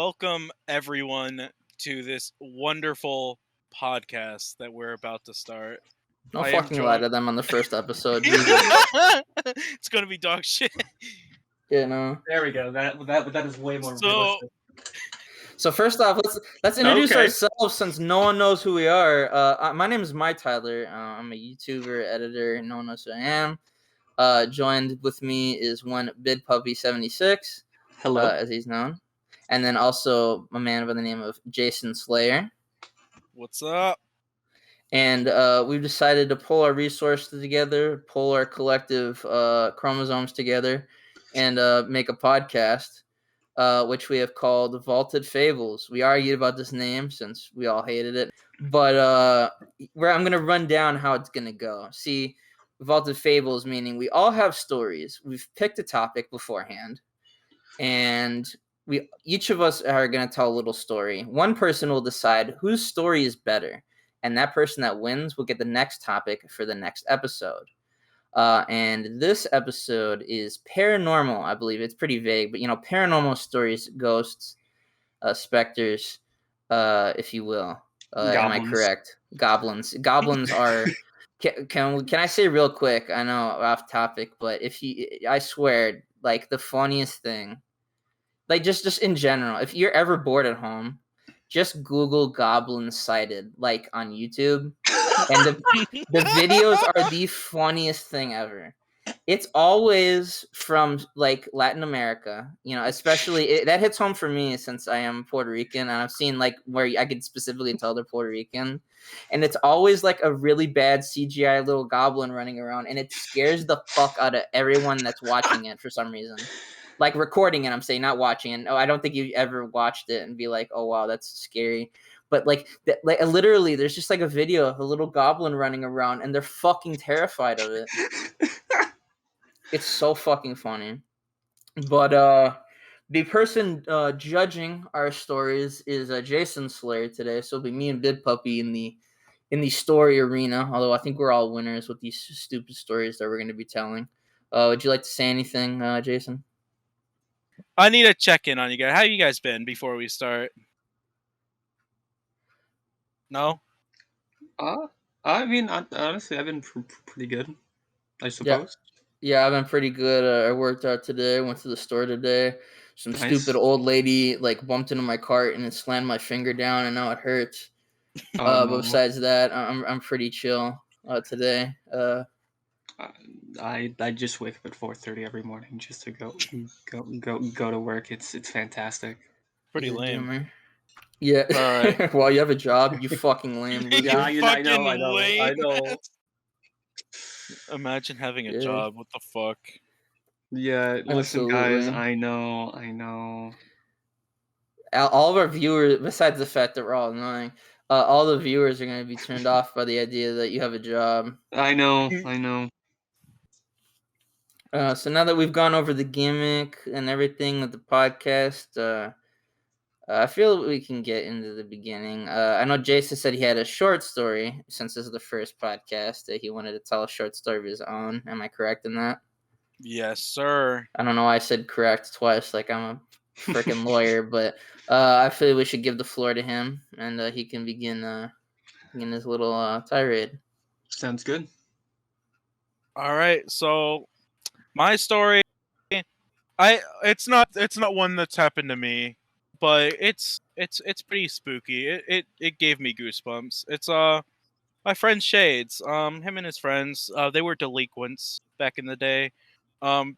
welcome everyone to this wonderful podcast that we're about to start. Don't I am fucking lie joined- to them on the first episode. Jesus. It's gonna be dog shit. Yeah, no. There we go. That is way more So- realistic. So first off, let's introduce Okay. ourselves since no one knows who we are. My name is Tyler. I'm a YouTuber, editor. No one knows who I am. Joined with me is one Bid Puppy 76, Hello. as he's known, and then also a man by the name of Jason Slayer. What's up? And we've decided to pull our resources together, pull our collective chromosomes together, and make a podcast, which we have called Vaulted Fables. We argued about this name since we all hated it, but I'm going to run down how it's going to go. See, Vaulted Fables meaning we all have stories. We've picked a topic beforehand, and each of us are going to tell a little story. One person will decide whose story is better, and that person that wins will get the next topic for the next episode. And this episode is paranormal, I believe. It's pretty vague, but paranormal stories, ghosts, specters, if you will. Am I Goblins. correct? Goblins. Goblins are. Can I say real quick? I know off topic, but I swear, like the funniest thing, like just in general, if you're ever bored at home, just Google goblins sighted, like on YouTube. And the videos are the funniest thing ever. It's always from like Latin America, especially that hits home for me since I am Puerto Rican, and I've seen like where I could specifically tell they're Puerto Rican, and it's always like a really bad CGI little goblin running around, and it scares the fuck out of everyone that's watching it for some reason. Like recording it, I'm saying, not watching it. Oh, I don't think you ever watched it and be like, oh wow, that's scary. But like literally, there's just like a video of a little goblin running around, and they're fucking terrified of it. It's so fucking funny. But the person judging our stories is Jason Slayer today. So it'll be me and Bid Puppy in the story arena. Although I think we're all winners with these stupid stories that we're going to be telling. Would you like to say anything, Jason? I need to check in on you guys. How you guys been before we start? No? I mean, honestly, I've been pretty good, I suppose. Yeah, I've been pretty good. I worked out today. Went to the store today. Some Nice. stupid old lady like bumped into my cart and it slammed my finger down, and now it hurts. But besides that, I'm pretty chill today. I just wake up at 4:30 every morning just to go to work. It's fantastic. Pretty He's a lame. doomer. Yeah. All right. Well, you have a job. You fucking lame. Loser. Yeah, I fucking know. lame. Imagine having a Yeah. job. What the fuck? Yeah, listen, guys. Absolutely. I know. All of our viewers, besides the fact that we're all annoying, all the viewers are going to be turned off by the idea that you have a job. I know. So now that we've gone over the gimmick and everything with the podcast, I feel we can get into the beginning. I know Jason said he had a short story since this is the first podcast that he wanted to tell a short story of his own. Am I correct in that? Yes, sir. I don't know why I said correct twice, like I'm a freaking lawyer, but I feel we should give the floor to him, and he can begin his little tirade. Sounds good. All right. So my story, it's not one that's happened to me, but it's pretty spooky. It gave me goosebumps. It's my friend Shades. Him and his friends, they were delinquents back in the day.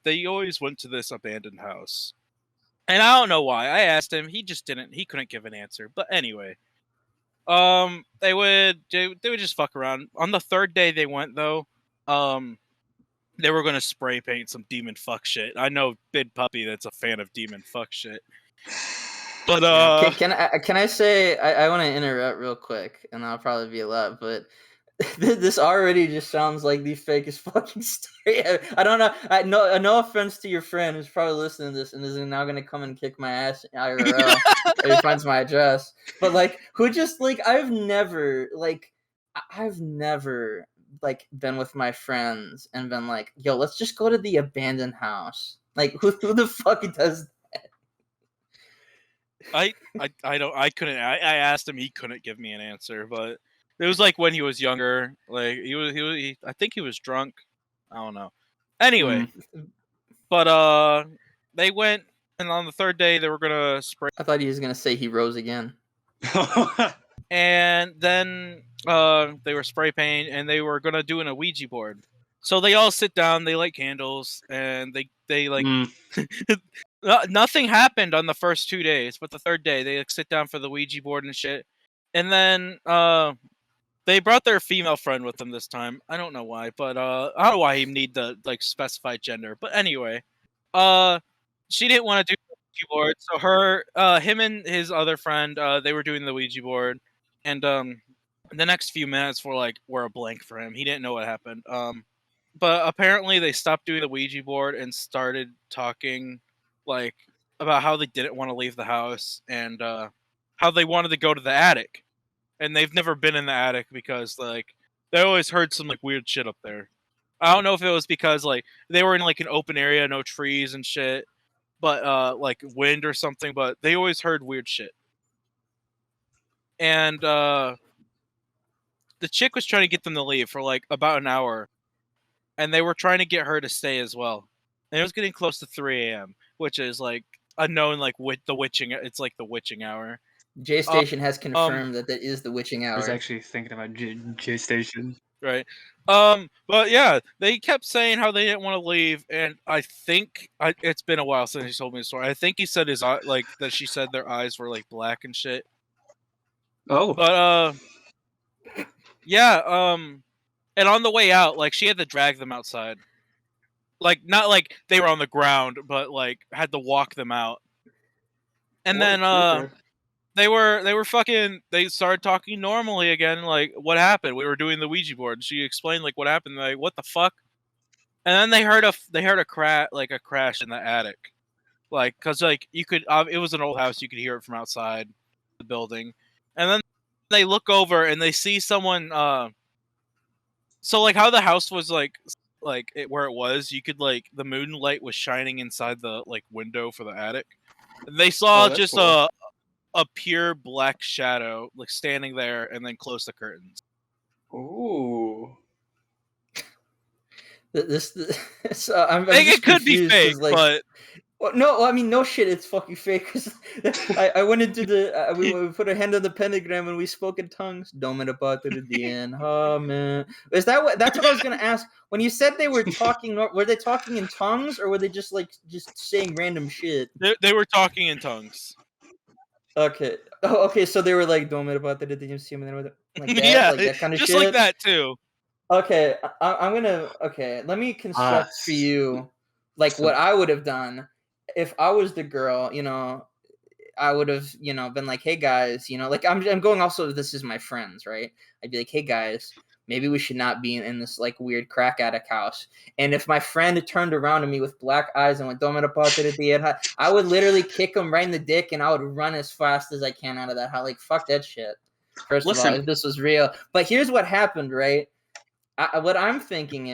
They always went to this abandoned house. And I don't know why. I asked him, he couldn't give an answer. But anyway, they would just fuck around. On the third day they went though, they were gonna spray paint some demon fuck shit. I know Bid Puppy that's a fan of demon fuck shit. But can I say I want to interrupt real quick, and that'll probably be a lot, but this already just sounds like the fakest fucking story. I don't know. No offense to your friend who's probably listening to this and is now gonna come and kick my ass IRL if he finds my address. But like, who just like I've never been with my friends and been like, yo, let's just go to the abandoned house. Like, who the fuck does that? I I asked him, he couldn't give me an answer, but it was like when he was younger. Like I think he was drunk. I don't know. Anyway, but they went, and on the third day they were gonna spray, I thought he was gonna say he rose again. and then they were spray paint, and they were gonna do a Ouija board. So they all sit down, they light candles, and they like nothing happened on the first 2 days, but the third day they like, sit down for the Ouija board and shit. And then they brought their female friend with them this time. I don't know why, but I don't know why he need the like specified gender. But anyway, uh she didn't want to do the Ouija board, so him and his other friend, they were doing the Ouija board, and the next few minutes were a blank for him. He didn't know what happened. But apparently they stopped doing the Ouija board and started talking like about how they didn't want to leave the house, and how they wanted to go to the attic, and they've never been in the attic because like they always heard some like weird shit up there. I don't know if it was because like they were in like an open area, no trees and shit, but like wind or something, but they always heard weird shit. And the chick was trying to get them to leave for like about an hour, and they were trying to get her to stay as well. And it was getting close to 3 a.m., which is like a known like the witching. It's like the witching hour. Jaystation has confirmed that is the witching I was hour. actually thinking about Jaystation. Right. But yeah, they kept saying how they didn't want to leave, and I think it's been a while since he told me the story. I think he said his like that she said their eyes were like black and shit. Oh, But yeah, and on the way out, like she had to drag them outside. Like not like they were on the ground, but like had to walk them out. And what a then trooper. they started talking normally again, like what happened? We were doing the Ouija board. She explained like what happened, like what the fuck? And then they heard a crash in the attic. Like cuz like you could it was an old house, you could hear it from outside the building. And then they look over and they see someone so like how the house was where it was, you could like the moonlight was shining inside the like window for the attic. And they saw Oh, that's just cool. a pure black shadow like standing there, and then close the curtains. Ooh. This so I'm It just could be confused fake, because like but well, no, I mean no shit, it's fucking fake. Because I went into the we put our hand on the pentagram and we spoke in tongues. Dome it about it at the end. Oh man, is that what? That's what I was gonna ask. When you said they were talking, were they talking in tongues or were they just saying random shit? they were talking in tongues. Okay. Oh, okay. So they were like dome it about it at the end, like that, Yeah, like that kind of just shit. like that too. Okay, I'm gonna. Okay, let me construct for you, like so- what I would have done if I was the girl. I would have, been like, "Hey guys, like I'm going also. This is my friends, right? I'd be like, "Hey guys, maybe we should not be in this like weird crack attic house." And if my friend turned around to me with black eyes and went, "Don't about it at the end," I would literally kick him right in the dick, and I would run as fast as I can out of that house. Like, fuck that shit. First of all, Listen. if this was real, but here's what happened, right? What I'm thinking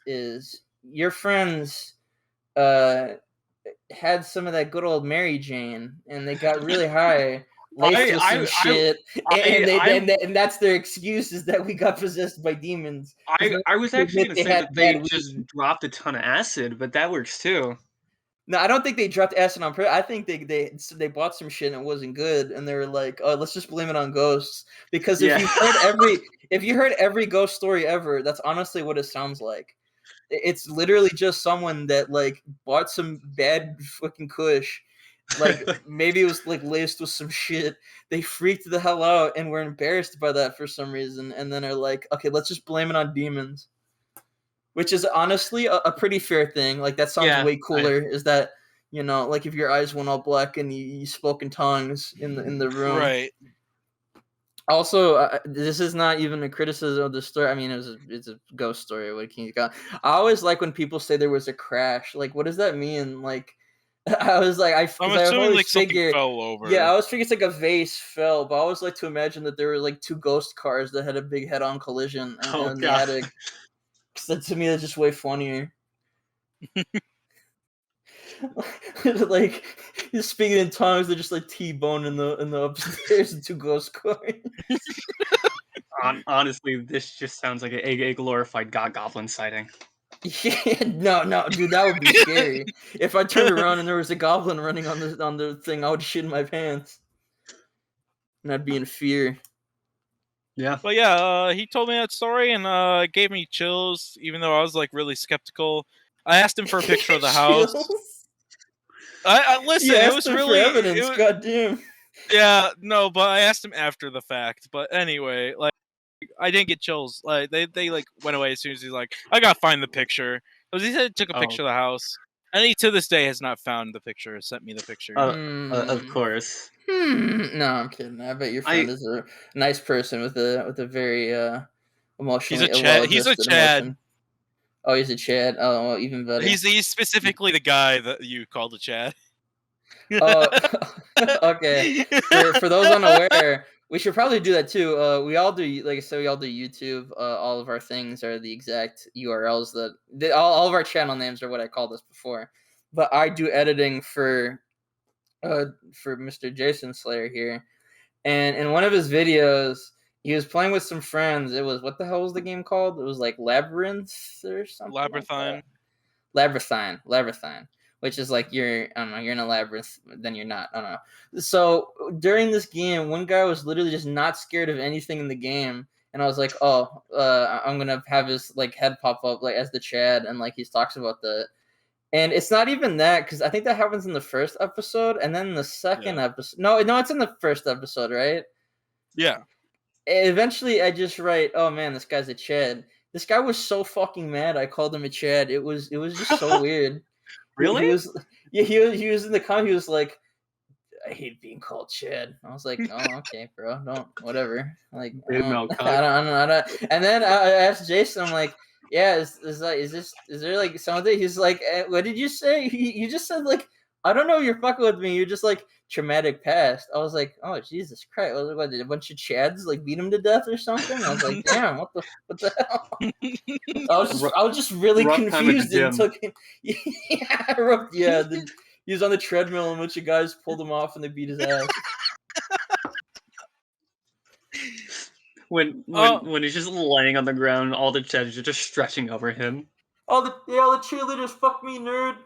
is your friends had some of that good old Mary Jane, and they got really high, laced with some shit, and that's their excuse is that we got possessed by demons. I was actually going to say that they bad weed. just dropped a ton of acid, but that works too. No, I don't think they dropped acid on purpose. I think they bought some shit and it wasn't good, and they were like, "Oh, let's just blame it on ghosts." Because Yeah. if you heard every ghost story ever, that's honestly what it sounds like. It's literally just someone that like bought some bad fucking kush, like maybe it was like laced with some shit. They freaked the hell out and were embarrassed by that for some reason, and then are like, "Okay, let's just blame it on demons." Which is honestly a pretty fair thing. Like that sounds way cooler. Is that like if your eyes went all black and you spoke in tongues in the room, Right. Also, this is not even a criticism of the story. I mean, it's a ghost story. What can you got? I always like when people say there was a crash. Like, what does that mean? Like, I was like, I'm I assuming always like figure, something fell over. yeah, I always figure it's like a vase fell. But I always like to imagine that there were like two ghost cars that had a big head-on collision in the attic. Because to me, that's just way funnier. Like He's speaking in tongues. They're just like T-bone in the upstairs and two ghosts going. Honestly, this just sounds like a glorified goblin sighting. Yeah, no, dude, that would be scary. If I turned around and there was a goblin running on the thing, I would shit in my pants, and I'd be in fear. Yeah. But yeah, he told me that story and it gave me chills, even though I was like really skeptical. I asked him for a picture of the house. Chills? I listen. You It asked was him for really evidence. Goddamn. yeah, no, but I asked him after the fact. But anyway, like I didn't get chills. Like they like went away as soon as he's like, I gotta find the picture. Because he said he took a picture of the house, and he to this day has not found the picture. Sent me the picture. Of course. No, I'm kidding. I bet your friend is a nice person with a very emotionally He's a Chad. emotion. Oh, he's a Chad. Oh, well, even better. He's specifically the guy that you called a Chad. Oh, okay. For those unaware, we should probably do that too. We all do, like I said, we all do YouTube. All of our things are the exact URLs all of our channel names are what I called this before. But I do editing for Mr. Jason Slayer here, and in one of his videos, he was playing with some friends. It was, what the hell was the game called? It was like Labyrinth or something. Labyrinthine. Labyrinthine, which is like I don't know, you're in a labyrinth, then you're not. I don't know. So during this game, one guy was literally just not scared of anything in the game, and I was like, oh, I'm gonna have his like head pop up like as the Chad, and like he talks about that. And it's not even that, because I think that happens in the first episode, and then the second episode. No, it's in the first episode, right? Yeah. Eventually, I just write, "Oh man, this guy's a Chad." This guy was so fucking mad. I called him a Chad. It was just so weird. Really? He was in the comment. He was like, "I hate being called Chad." I was like, "Oh, okay, bro. Don't whatever." Like, I don't. And then I asked Jason. I'm like, "Yeah, is there like something?" He's like, "What did you say?" You just said like, "I don't know. You're fucking with me." You're just like traumatic past. I was like, "Oh Jesus Christ!" I was like, "What, did a bunch of Chads like beat him to death or something?" I was like, "Damn, what the hell?" I was just really confused and took him. Yeah, he was on the treadmill and a bunch of guys pulled him off and they beat his ass. When he's just laying on the ground, all the Chads are just stretching over him. All the cheerleaders, fuck me, nerd.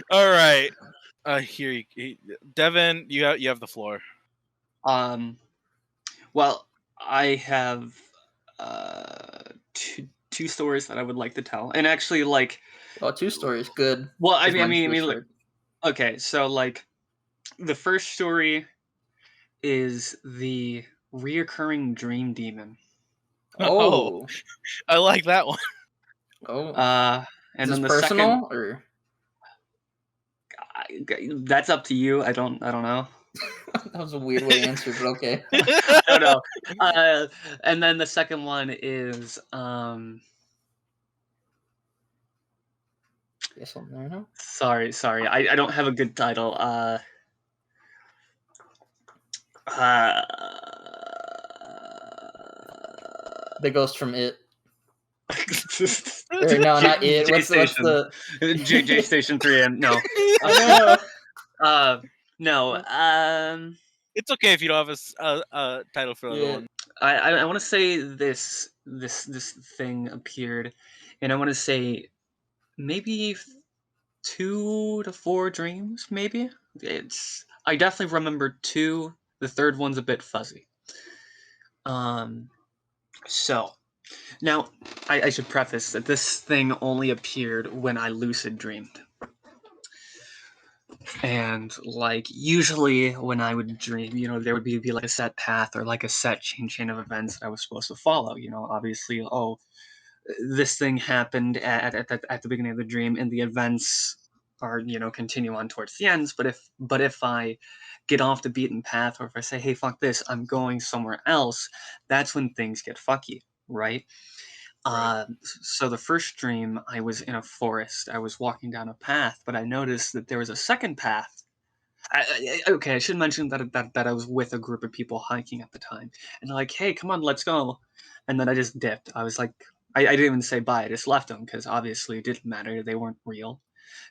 All right. Here, Devin, you have the floor. Well, I have two stories that I would like to tell, and actually, like, two stories, good. Well, I mean, like, okay, so like, the first story is the reoccurring dream demon. Oh, I like that one. Oh, and is then the personal second, or that's up to you. I don't know. That was a weird way to answer, but okay. I don't know. And then the second one is Guess I'll never know. Sorry. I don't have a good title. The ghost from It. Or, no, not It. What's the Jaystation 3 and no. No. It's okay if you don't have a title for the other one. I want to say this thing appeared, and I want to say maybe 2 to 4 dreams. Maybe I definitely remember 2. The third one's a bit fuzzy. So now I should preface that this thing only appeared when I lucid dreamed. And like usually when I would dream, there would be like a set path or like a set chain of events that I was supposed to follow. Obviously, this thing happened at the beginning of the dream, and the events are continue on towards the ends. But if I get off the beaten path, or if I say, hey, fuck this, I'm going somewhere else, that's when things get fucky, right? So the first dream, I was in a forest. I was walking down a path, but I noticed that there was a second path. I should mention that I was with a group of people hiking at the time, and they're like, "Hey, come on, let's go," and then I just dipped. I was like, I didn't even say bye. I just left them because obviously it didn't matter. They weren't real,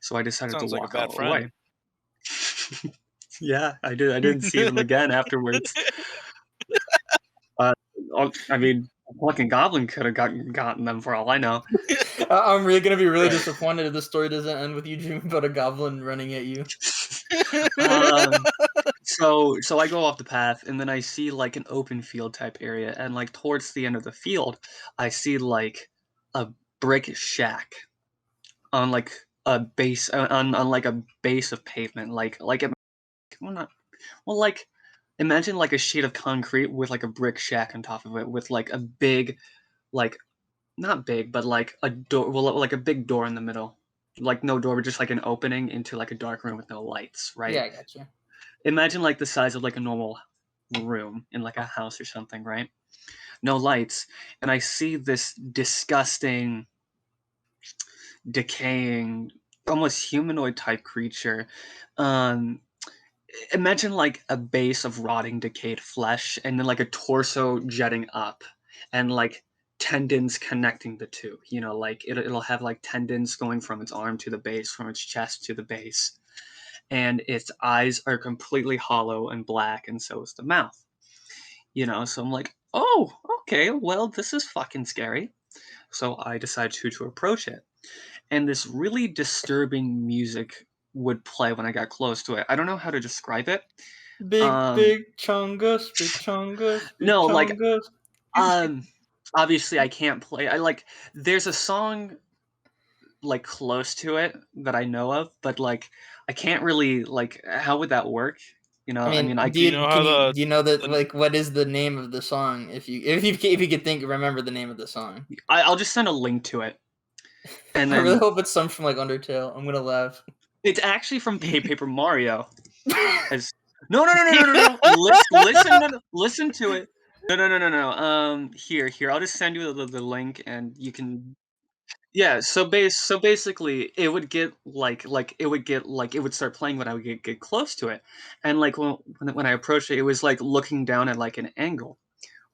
so I decided to walk all the way. Yeah, I did. I didn't see them again afterwards. I mean, a fucking goblin could have gotten them for all I know. I'm really gonna be really disappointed if the story doesn't end with you dreaming about a goblin running at you. So I go off the path, and then I see like an open field type area, and like towards the end of the field, I see like a brick shack on like a base on like a base of pavement, well, not well like imagine like a sheet of concrete with like a brick shack on top of it, with like a big like not big, but like a door, well, like a big door in the middle, like no door, but just like an opening into like a dark room with no lights, right? Yeah, I got you. Imagine like the size of like a normal room in like a house or something, right? No lights, and I see this disgusting, decaying, almost humanoid type creature. Um, Imagine like a base of rotting, decayed flesh, and then like a torso jutting up, and like tendons connecting the two. You know, like it'll have like tendons going from its arm to the base, from its chest to the base, and its eyes are completely hollow and black, and so is the mouth. You know, so I'm like, oh, okay, well, this is fucking scary. So I decided to approach it, and this really disturbing music would play when I got close to it. I don't know how to describe it. Big chungus, big chungus, big No, like chungus. um obviously I can't play. I like there's a song like close to it that I know of, but like I can't really like how would that work? You know, I I mean, mean I Do you know how do you know that the like what is the name of the song? If you could remember the name of the song. I'll just send a link to it. And I really then hope it's some from like Undertale. I'm gonna laugh. it's actually from Paper Mario. As no. Listen to it. No. Here. I'll just send you the link, and you can. Yeah. So basically, it would get it would start playing when I would get close to it, and like when I approached it, it was like looking down at like an angle,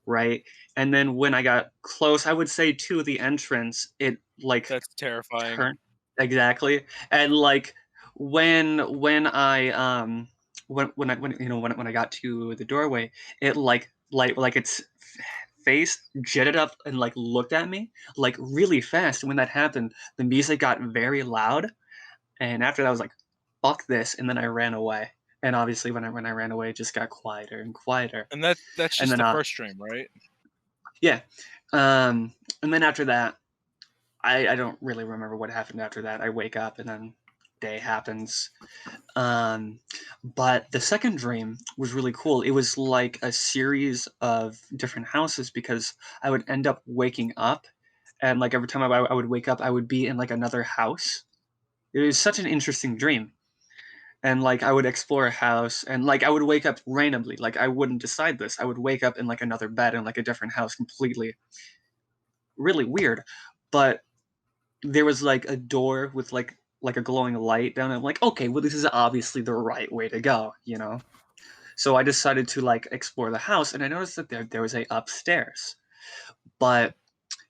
right? And then when I got close, I would say to the entrance, it like That's terrifying. turn exactly. And like when I when you know when I got to the doorway, it like its face jetted up and like looked at me like really fast. And when that happened, the music got very loud, and after that I was like, fuck this, and then I ran away. And obviously when I ran away, it just got quieter and quieter. And that's And just then the first stream, right? yeah. And then after that, I don't really remember what happened after that. I wake up and then day happens. Um, but the second dream was really cool. It was like a series of different houses because I would end up waking up, and like every time I would wake up, I would be in like another house. It was such an interesting dream. And like I would explore a house, and like I would wake up randomly. Like I wouldn't decide this. I would wake up in like another bed in like a different house completely. Really weird. But there was like a door with like a glowing light down. I'm like, okay, well, this is obviously the right way to go, you know. So I decided to like explore the house, and I noticed that there was a upstairs. But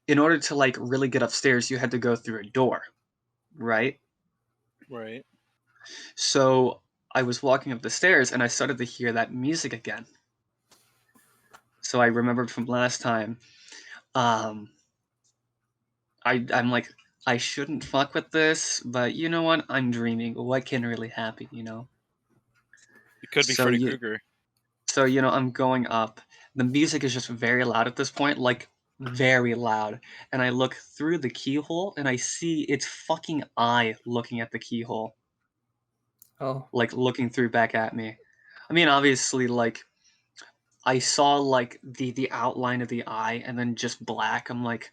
in order to like really get upstairs, you had to go through a door, right? Right. So I was walking up the stairs, and I started to hear that music again. So I remembered from last time. Um, I'm like, I shouldn't fuck with this, but you know what? I'm dreaming. What can really happen, you know? It could be So Freddy you, Krueger. so I'm going up. The music is just very loud at this point, like very loud. And I look through the keyhole, and I see its fucking eye looking at the keyhole, Oh, like looking through back at me. I mean, obviously, like I saw like the outline of the eye, and then just black. I'm like,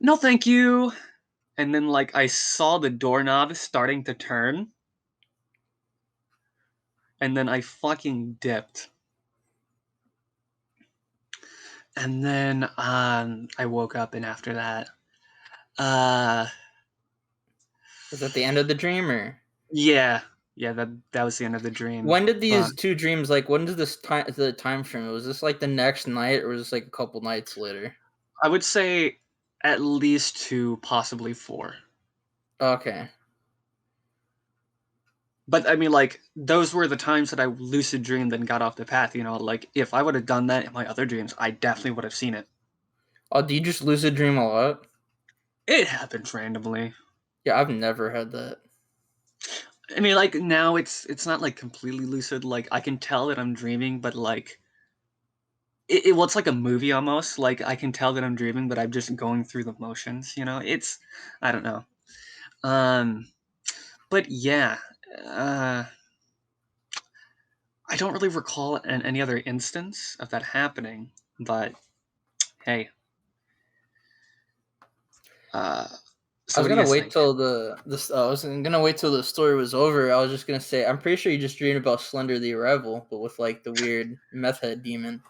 no, thank you. And then like I saw the doorknob starting to turn, and then I fucking dipped. And then I woke up, and after that, uh was that the end of the dream or? yeah, that was the end of the dream. When did But these two dreams like? When did this time the time frame? Was this like the next night or was this like a couple nights later? I would say at least two, possibly four. Okay. But I mean, like, those were the times that I lucid dreamed and got off the path. Like, if I would have done that in my other dreams, I definitely would have seen it. Oh, do you just lucid dream a lot? It happens randomly. Yeah, I've never had that. I mean, like, now it's not like completely lucid. Like, I can tell that I'm dreaming, but like, well, it's like a movie almost. Like, I can tell that I'm dreaming, but I'm just going through the motions. It's, I don't know. Um, but yeah, uh, I don't really recall any other instance of that happening. But hey, uh, I so was what do you gonna guys wait think? till I was gonna wait till the story was over. I was just gonna say I'm pretty sure you just dreamed about Slender the Arrival, but with like the weird meth head demon.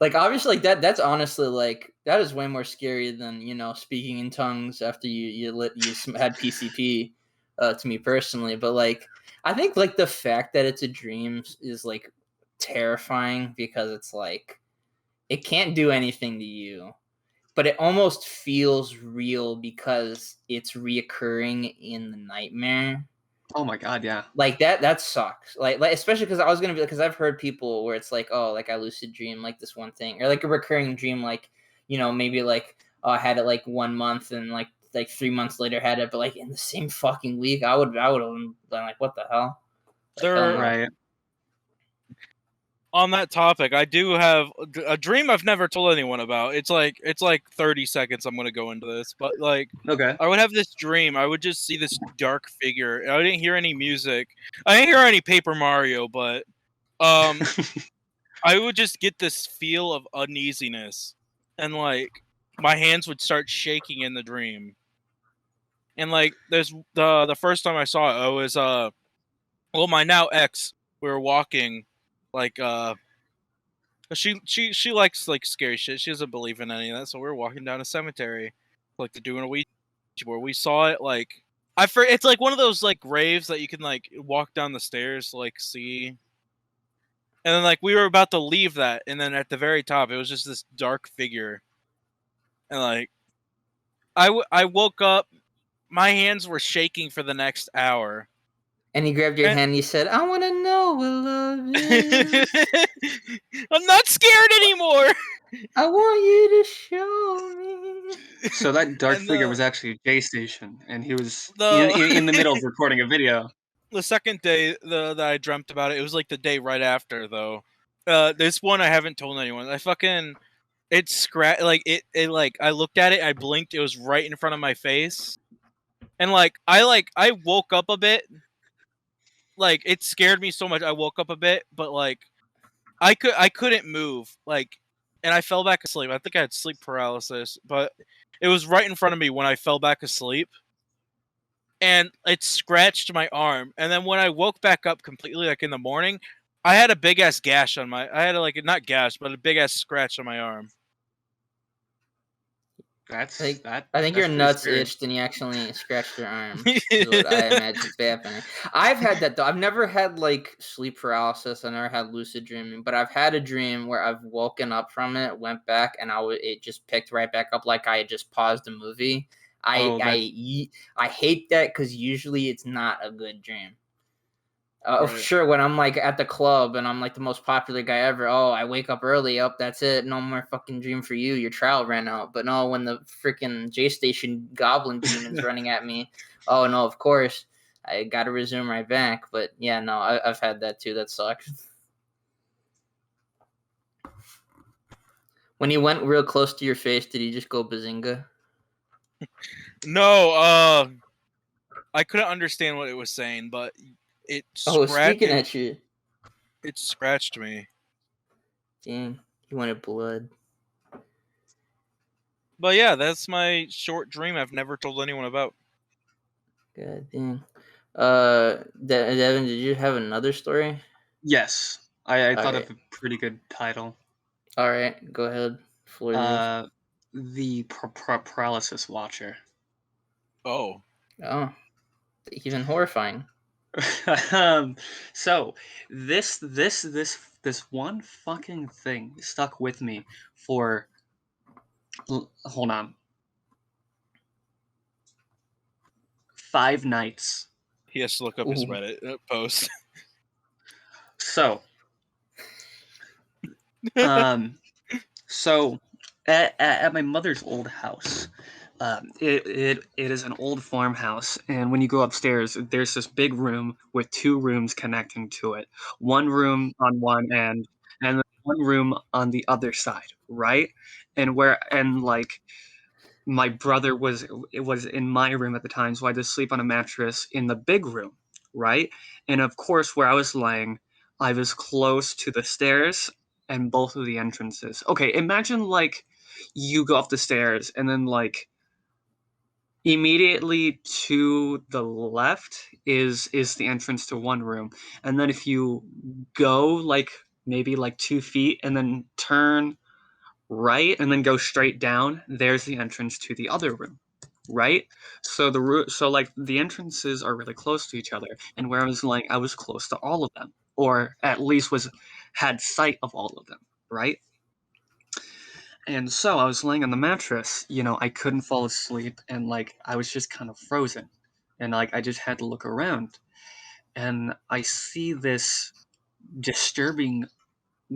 Like obviously, like that's honestly like that is way more scary than speaking in tongues after had PCP. To me personally, but like I think like the fact that it's a dream is like terrifying because it's like it can't do anything to you, but it almost feels real because it's reoccurring in the nightmare. Oh my god, yeah. Like that sucks. Like especially because I was gonna be because I've heard people where it's like, oh, like I lucid dream like this one thing or like a recurring dream, like maybe like I had it like 1 month and like 3 months later had it, but like in the same fucking week, I would have been like, what the hell? Like hell There, no. Right. on that topic, I do have a dream I've never told anyone about. It's like 30 seconds. I'm gonna go into this, but like Okay. I would have this dream. I would just see this dark figure. I didn't hear any music. I didn't hear any Paper Mario, but um, I would just get this feel of uneasiness, and like my hands would start shaking in the dream. And like there's the first time I saw it, I was well, my now ex. We were walking, like she likes like scary shit. She doesn't believe in any of that. So we were walking down a cemetery, like to doing a Ouija board. We saw it like it's like one of those like graves that you can like walk down the stairs to, like see. And then like we were about to leave that, and then at the very top, it was just this dark figure. And like I woke up, my hands were shaking for the next hour. And he grabbed your And hand and he said, I want to know what love is. I'm not scared anymore. I want you to show me. So that dark And figure was actually Jaystation, and he was in the middle the of recording a video. the second day that I dreamt about it, it was like the day right after though. This one I haven't told anyone. I fucking it like I looked at it, I blinked, it was right in front of my face. And I woke up a bit. Like it scared me so much I woke up a bit, but like I couldn't move. Like and I fell back asleep. I think I had sleep paralysis, but it was right in front of me when I fell back asleep. And it scratched my arm. And then when I woke back up completely, like in the morning, I had a big ass gash on my. I had like not gash, but a big ass scratch on my arm. That's Like, that I think your that's pretty nuts scary. itched and you accidentally scratched your arm. Is what I imagine is happening. I've had that though. I've never had like sleep paralysis. I never had lucid dreaming, but I've had a dream where I've woken up from it, went back, and it just picked right back up like I had just paused a movie. I Oh, that I I hate that because usually it's not a good dream. Right. Sure, when I'm like at the club and I'm like the most popular guy ever, oh, I wake up early, up, that's it, no more fucking dream for you, your trial ran out. But no, when the freaking Jaystation goblin demon's running at me, oh no, of course, I gotta resume right back. But yeah, no, I've had that too, that sucks. When he went real close to your face, did he just go bazinga? No, I couldn't understand what it was saying, but it Oh, scratched speaking at you. it scratched me. Dang, he wanted blood. But yeah, that's my short dream I've never told anyone about. God dang. Devin, did you have another story? yes. I All thought right. of a pretty good title. All right, go ahead. Floor is yours. The Paralysis Watcher. Oh. Oh, even horrifying. um, so this one fucking thing stuck with me for hold on 5 nights. He has to look up his Ooh. Reddit post. So, so at my mother's old house, it is an old farmhouse, and when you go upstairs, there's this big room with two rooms connecting to it. One room on one end, and then one room on the other side, right? And like my brother was in my room at the time, so I had to sleep on a mattress in the big room, right? And of course, where I was lying, I was close to the stairs and both of the entrances. Okay, imagine like you go up the stairs and then like immediately to the left is the entrance to one room, and then if you go like maybe like 2 feet and then turn right and then go straight down, there's the entrance to the other room, right? So like the entrances are really close to each other, and where I was lying, I was close to all of them, or at least was had sight of all of them, right? And so I was laying on the mattress, I couldn't fall asleep, and like I was just kind of frozen, and like I just had to look around, and I see this disturbing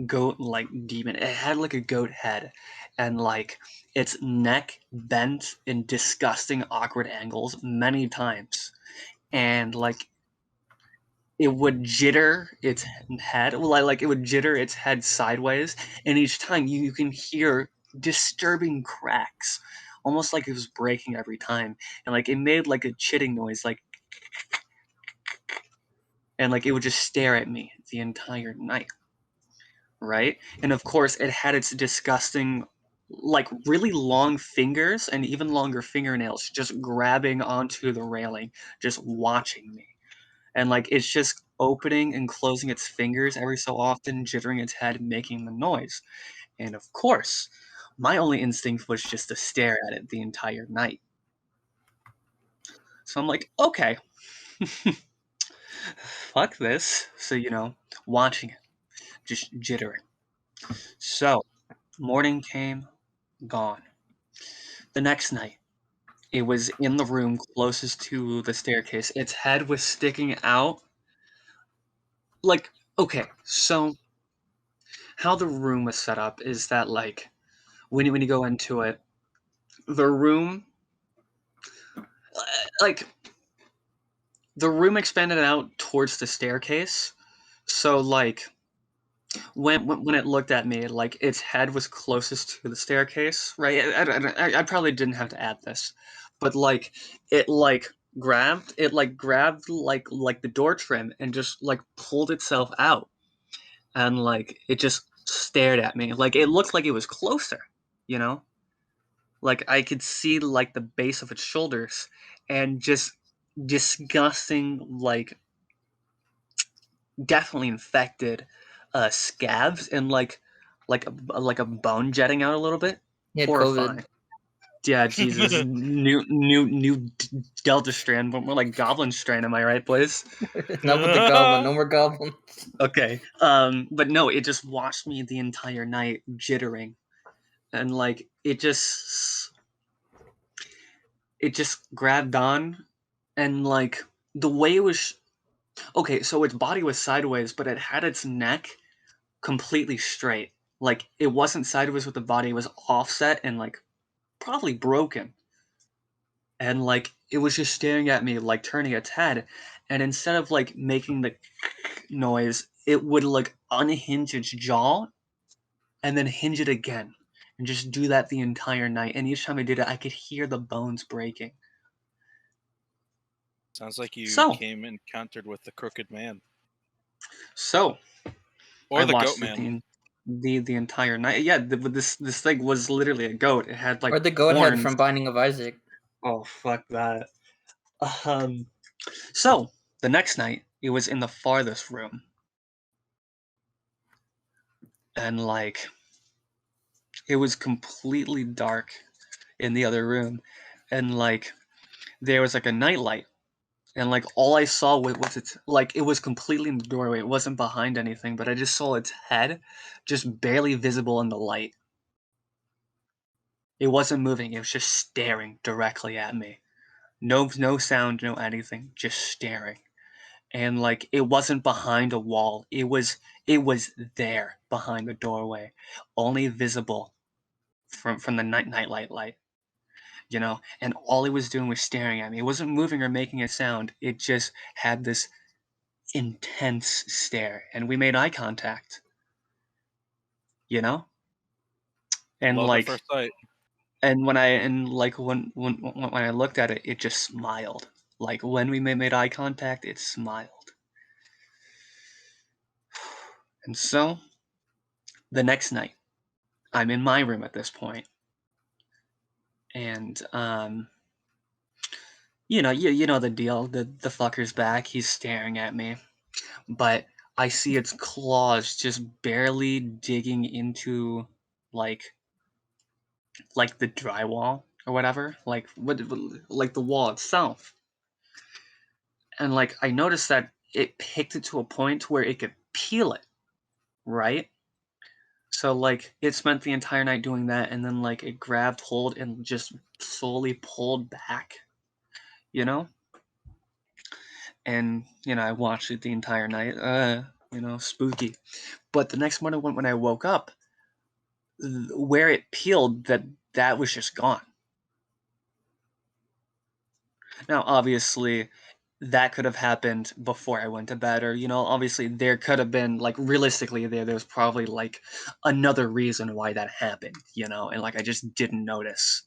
goat like demon. It had like a goat head, and like its neck bent in disgusting awkward angles many times, and like it would jitter its head. Well, like it would jitter its head sideways, and each time you can hear disturbing cracks, almost like it was breaking every time, and like it made like a chitting noise, like, and like it would just stare at me the entire night. Right? And of course, it had its disgusting, like really long fingers and even longer fingernails just grabbing onto the railing, just watching me. And like it's just opening and closing its fingers every so often, jittering its head, making the noise. And of course, my only instinct was just to stare at it the entire night. So I'm like, okay, fuck this. So, watching it, just jittering. So, morning came, gone. The next night, it was in the room closest to the staircase. Its head was sticking out. Like, okay, so how the room was set up is that, like, when you go into it, the room, like, the room expanded out towards the staircase. So, like, when it looked at me, like, its head was closest to the staircase, right? I probably didn't have to add this, but, like, it, like, grabbed like the door trim and just like pulled itself out, and like it just stared at me, like it looked like it was closer, you know like I could see like the base of its shoulders, and just disgusting, like definitely infected scabs, and like a bone jetting out a little bit. He had Horrifying. COVID. Yeah, Jesus. New Delta strand, but more like Goblin strand, am I right, boys? Not with the goblin. No more goblins. Okay. But no, it just watched me the entire night jittering. And like it just grabbed on, and like the way it was okay, so its body was sideways, but it had its neck completely straight. Like it wasn't sideways with the body, it was offset and like probably broken. And like it was just staring at me, like turning its head, and instead of like making the noise, it would like unhinge its jaw and then hinge it again, and just do that the entire night, and each time I did it I could hear the bones breaking. Sounds like you so came encountered with the crooked man so or I the goat watched it man. the entire night. Yeah, this thing was literally a goat. It had like Or the goat head horns. from Binding of Isaac. Oh fuck that. um so the next night it was in the farthest room, and like it was completely dark in the other room, and like there was like a nightlight, and like all I saw was its, like it was completely in the doorway, it wasn't behind anything, but I just saw its head just barely visible in the light. It wasn't moving, it was just staring directly at me. No sound, no anything, just staring. and like it wasn't behind a wall. It was there behind the doorway, only visible from the night light. And all it was doing was staring at me. It wasn't moving or making a sound. It just had this intense stare, and we made eye contact. And Love at like first sight. and when I looked at it, it just smiled. Like when we made eye contact, it smiled. And so the next night, I'm in my room at this point, and you know the deal. The fucker's back. He's staring at me, but I see its claws just barely digging into like the drywall or whatever, like the wall itself. And like I noticed that it picked it to a point where it could peel it, right? So like it spent the entire night doing that, and then like it grabbed hold and just slowly pulled back, you know? And I watched it the entire night. Spooky. But the next morning when I woke up, where it peeled, that was just gone. Now obviously that could have happened before I went to bed, or obviously there could have been, like, realistically there's probably like another reason why that happened, and like I just didn't notice.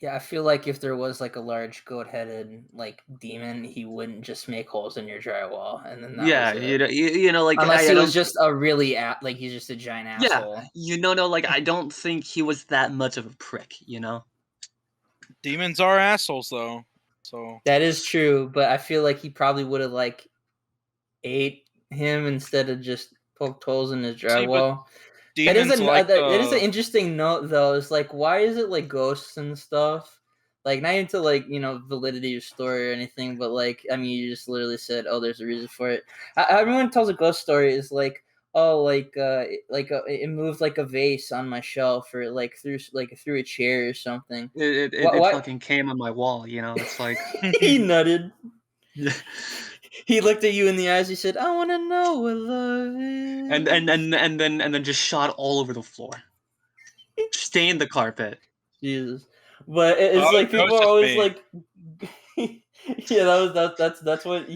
Yeah, I feel like if there was like a large goat-headed like demon, he wouldn't just make holes in your drywall, and then that Yeah, was it. like Unless I he was don't. just a really like he's just a giant Yeah, asshole. no, like I don't think he was that much of a prick. Demons are assholes, though. So That is true, but I feel like he probably would have like ate him instead of just poked holes in his see, but drywall. demons like That is an interesting note though. It's like, why is it like ghosts and stuff? Like, not into like validity of story or anything, but like, I mean, you just literally said, "Oh, there's a reason for it." Everyone tells a ghost story is like, "Oh, it moved like a vase on my shelf, or like through a chair or something." It fucking came on my wall. It's like. He nutted. He looked at you in the eyes. He said, "I want to know what love is." and then just shot all over the floor, stained the carpet. Jesus, but it's oh, like that people was are just always me. like, yeah, that's what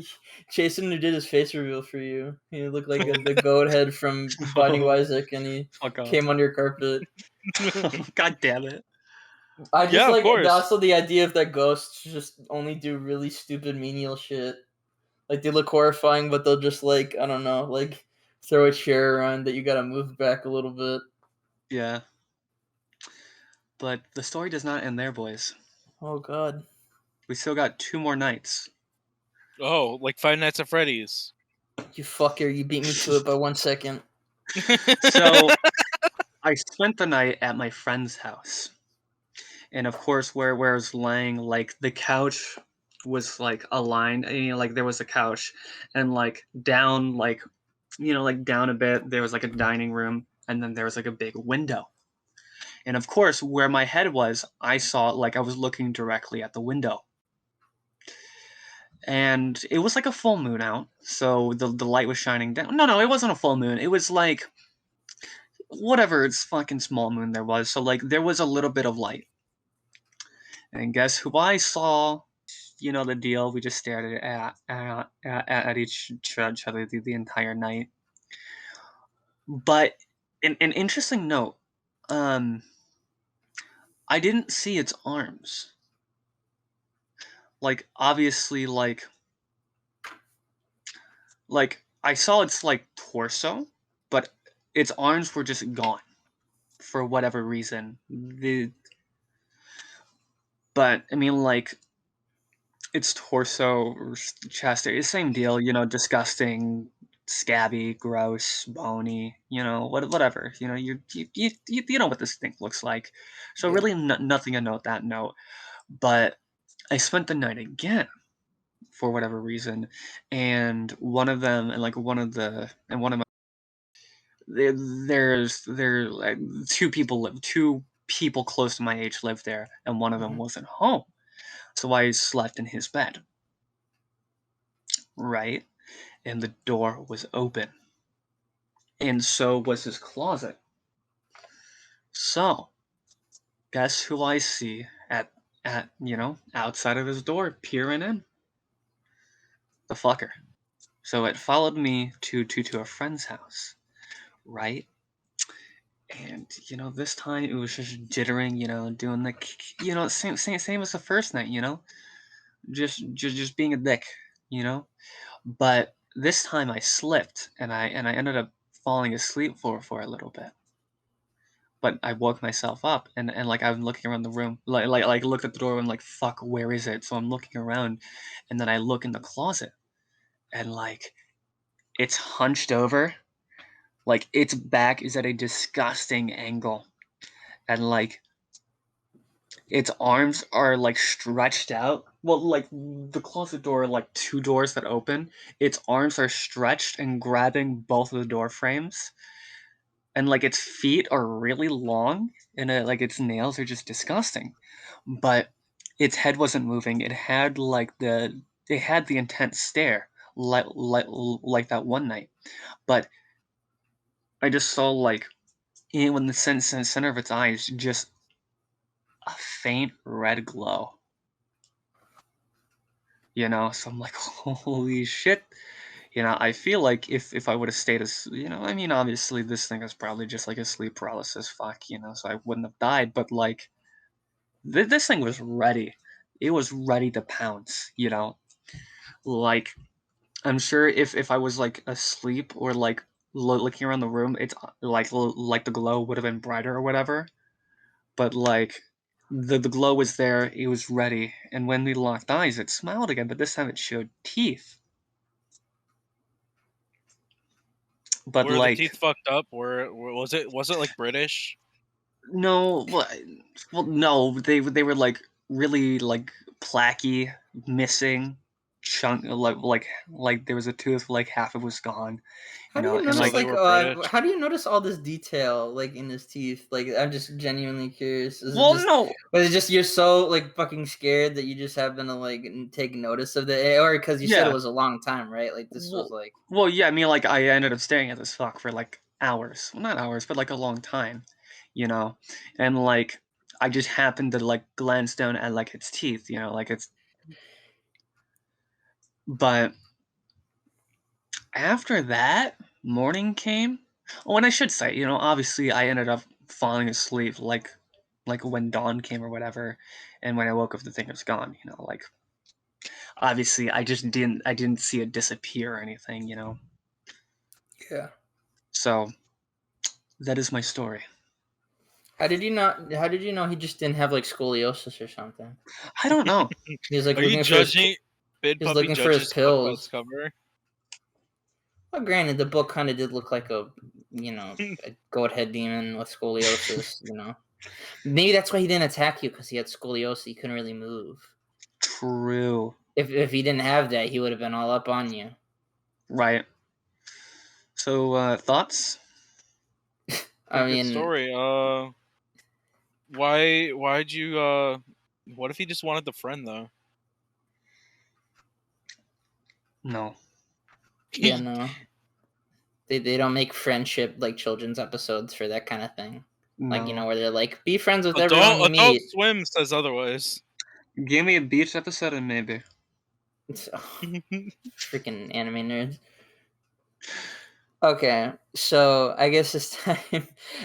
Jason who did his face reveal for you. He looked like the goat head from Binding of Oh, Isaac, and he fuck off. came under your carpet. God damn it. I just Yeah, of like course. also the idea of that ghosts just only do really stupid menial shit. Like they look horrifying, but they'll just like, I don't know, like throw a chair around that you gotta move back a little bit. Yeah. But the story does not end there, boys. Oh god. We still got 2 more nights. Oh, like Five Nights at Freddy's. You fucker, you beat me to it by 1 second. So I spent the night at my friend's house. And of course, where I was laying, like the couch was like aligned. Like there was a couch, and like down, like down a bit, there was like a dining room, and then there was like a big window. And of course, where my head was, I saw, like, I was looking directly at the window. And it was like a full moon out, so the light was shining down. No, it wasn't a full moon. It was like whatever it's fucking small moon there was. So like there was a little bit of light. And guess who I saw? The deal. We just stared at each other the entire night. But an interesting note, I didn't see its arms. Like obviously, like I saw its like torso, but its arms were just gone for whatever reason. But I mean, like its torso or chest area, same deal. Disgusting, scabby, gross, bony. Whatever. You know what this thing looks like. So Yeah. really, nothing to note that note. But I spent the night again for whatever reason, and one of them, and like one of my there like two people close to my age lived there, and one of them wasn't home, so I slept in his bed. right? And the door was open. And so was his closet. So, guess who I see at outside of his door peering in? The fucker. So it followed me to a friend's house, right? And this time it was just jittering, doing the same as the first night, just being a dick, you know. But this time I slipped and I ended up falling asleep for a little bit. But I woke myself up and like I'm looking around the room, like looked at the door and like fuck, where is it? So I'm looking around, and then I look in the closet and like it's hunched over, like its back is at a disgusting angle, and like its arms are like stretched out. Well, like the closet door, like two doors that open, its arms are stretched and grabbing both of the door frames, and like its feet are really long, and like its nails are just disgusting. But its head wasn't moving. It had the intense stare, like that one night. But I just saw like in the center of its eyes, just a faint red glow. So I'm like, holy shit. I feel like if I would have stayed I mean, obviously this thing is probably just like a sleep paralysis, fuck, so I wouldn't have died, but like, this thing was ready. It was ready to pounce, like, I'm sure if I was like asleep or like looking around the room, it's like the glow would have been brighter or whatever, but like, the glow was there, it was ready, and when we locked eyes, it smiled again, but this time it showed teeth. But Were the like, teeth fucked up? Was it like British? no, no, they were like really like placky, missing, chunk, like there was a tooth, like half of it was gone, How do you and So notice like, they were British. how do you notice all this detail like in his teeth? Like I'm just genuinely curious. well, no, Was it just you're so like fucking scared that you just happen to like take notice of the or because you said it yeah, was a long time, right? Like this was well, like well, yeah, I mean, like I ended up staring at this fuck for like hours, well, not hours, but like a long time, you know, and like I just happened to like glance down at like its teeth, like it's, but after that, morning came. Oh, and I should say, obviously I ended up falling asleep like when dawn came or whatever, and when I woke up the thing was gone, like obviously I didn't see it disappear or anything. yeah. So that is my story. How did you not? How did you know he just didn't have like scoliosis or something? I don't know. He was like Are you looking for his. judging? Bid He was Puppy looking for his judges book by its pills. cover. Well, granted, the book kind of did look like a a goat head demon with scoliosis. Maybe that's why he didn't attack you because he had scoliosis. He couldn't really move. True. If he didn't have that, he would have been all up on you. Right. So thoughts? I Pretty good mean, story. Why'd you what if he just wanted the friend though? No. yeah, no. They don't make friendship like children's episodes for that kind of thing. Like, No. where they're like, be friends with everyone you Adult meet. Swim says otherwise. Give me a beach episode and maybe. Freaking anime nerds. Okay, so I guess this time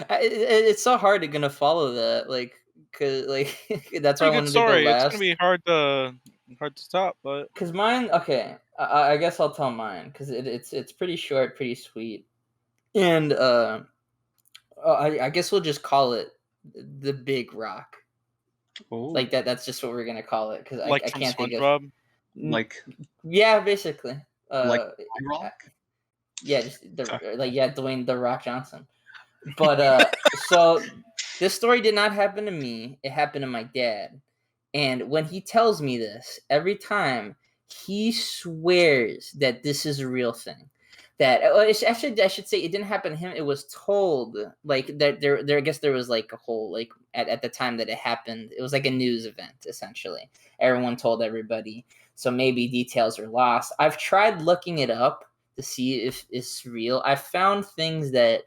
it's so hard to gonna follow that, like, cause like that's why I Pretty good wanted to go story. It's gonna last. be hard to top, but Cause mine, okay, I guess I'll tell mine, cause it's pretty short, pretty sweet, and I guess we'll just call it the Big Rock, Oh, like that. That's just what we're gonna call it, cause I like from can't think of. SpongeBob. like Yeah, basically. like rock. Yeah, just Sorry. Dwayne the Rock Johnson. But so this story did not happen to me. It happened to my dad. And when he tells me this, every time he swears that this is a real thing. That actually I should say it didn't happen to him. It was told like that there I guess there was like a whole like at the time that it happened. It was like a news event essentially. Everyone told everybody. so maybe details are lost. I've tried looking it up to see if it's real. I found things that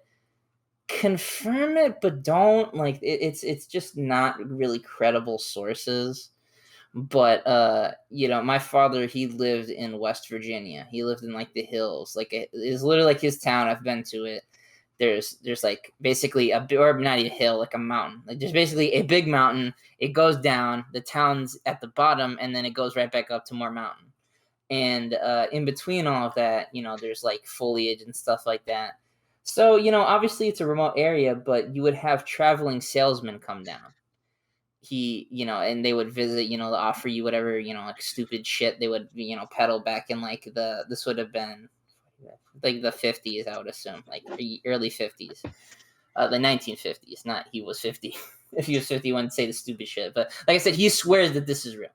confirm it but don't, like it's just not really credible sources. But my father, he lived in West Virginia. He lived in like the hills. Like it's literally like his town. I've been to it. There's like basically or not a hill, like a mountain. Like there's basically a big mountain. It goes down. The town's at the bottom, and then it goes right back up to more mountain. And in between all of that, there's like foliage and stuff like that. So obviously it's a remote area, but you would have traveling salesmen come down. And they would visit, to offer you whatever, like stupid shit they would, peddle back in like this would have been like the 50s, I would assume, like early 50s, the 1950s, not he was 50. If he was 50, he wouldn't say the stupid shit. But like I said, he swears that this is real.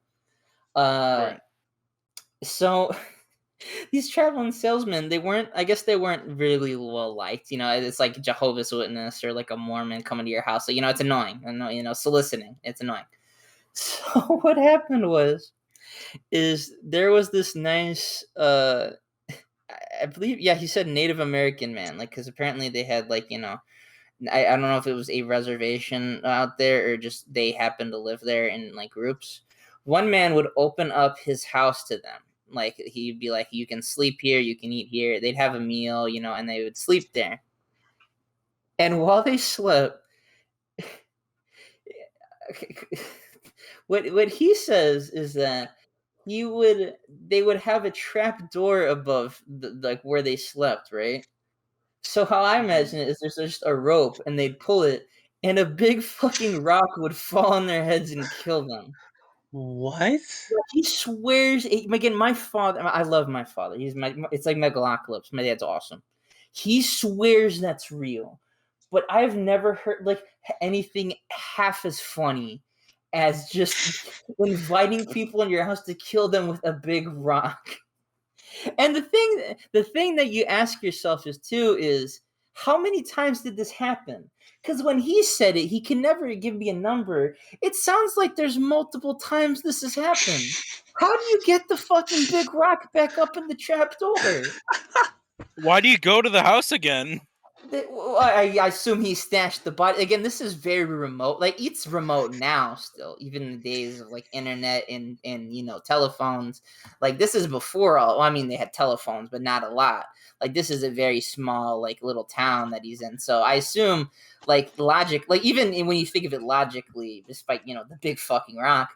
Right. So these traveling salesmen, I guess they weren't really well liked. It's like Jehovah's Witness or like a Mormon coming to your house. So, it's annoying. Soliciting. It's annoying. So what happened is there was this nice, I believe, yeah, he said Native American man, like, because apparently they had like, I don't know if it was a reservation out there or just they happened to live there in like groups. One man would open up his house to them. Like he'd be like, you can sleep here, you can eat here. They'd have a meal, and they would sleep there. And while they slept, what he says is that they would have a trap door above like where they slept, right? So how I imagine it is there's just a rope and they'd pull it and a big fucking rock would fall on their heads and kill them. What? He swears. Again, my father. I love my father. It's like Megalocalypse. My dad's awesome. He swears that's real, but I've never heard like anything half as funny as just inviting people in your house to kill them with a big rock. And the thing that you ask yourself is how many times did this happen? Because when he said it, he can never give me a number. It sounds like there's multiple times this has happened. How do you get the fucking big rock back up in the trap door? Why do you go to the house again? I assume he stashed the body. Again, this is very remote. Like, it's remote now still, even in the days of, like, internet and telephones. Like, this is before all... Well, I mean, they had telephones, but not a lot. Like, this is a very small, like, little town that he's in. So I assume, like, logic... Like, even when you think of it logically, despite, the big fucking rock...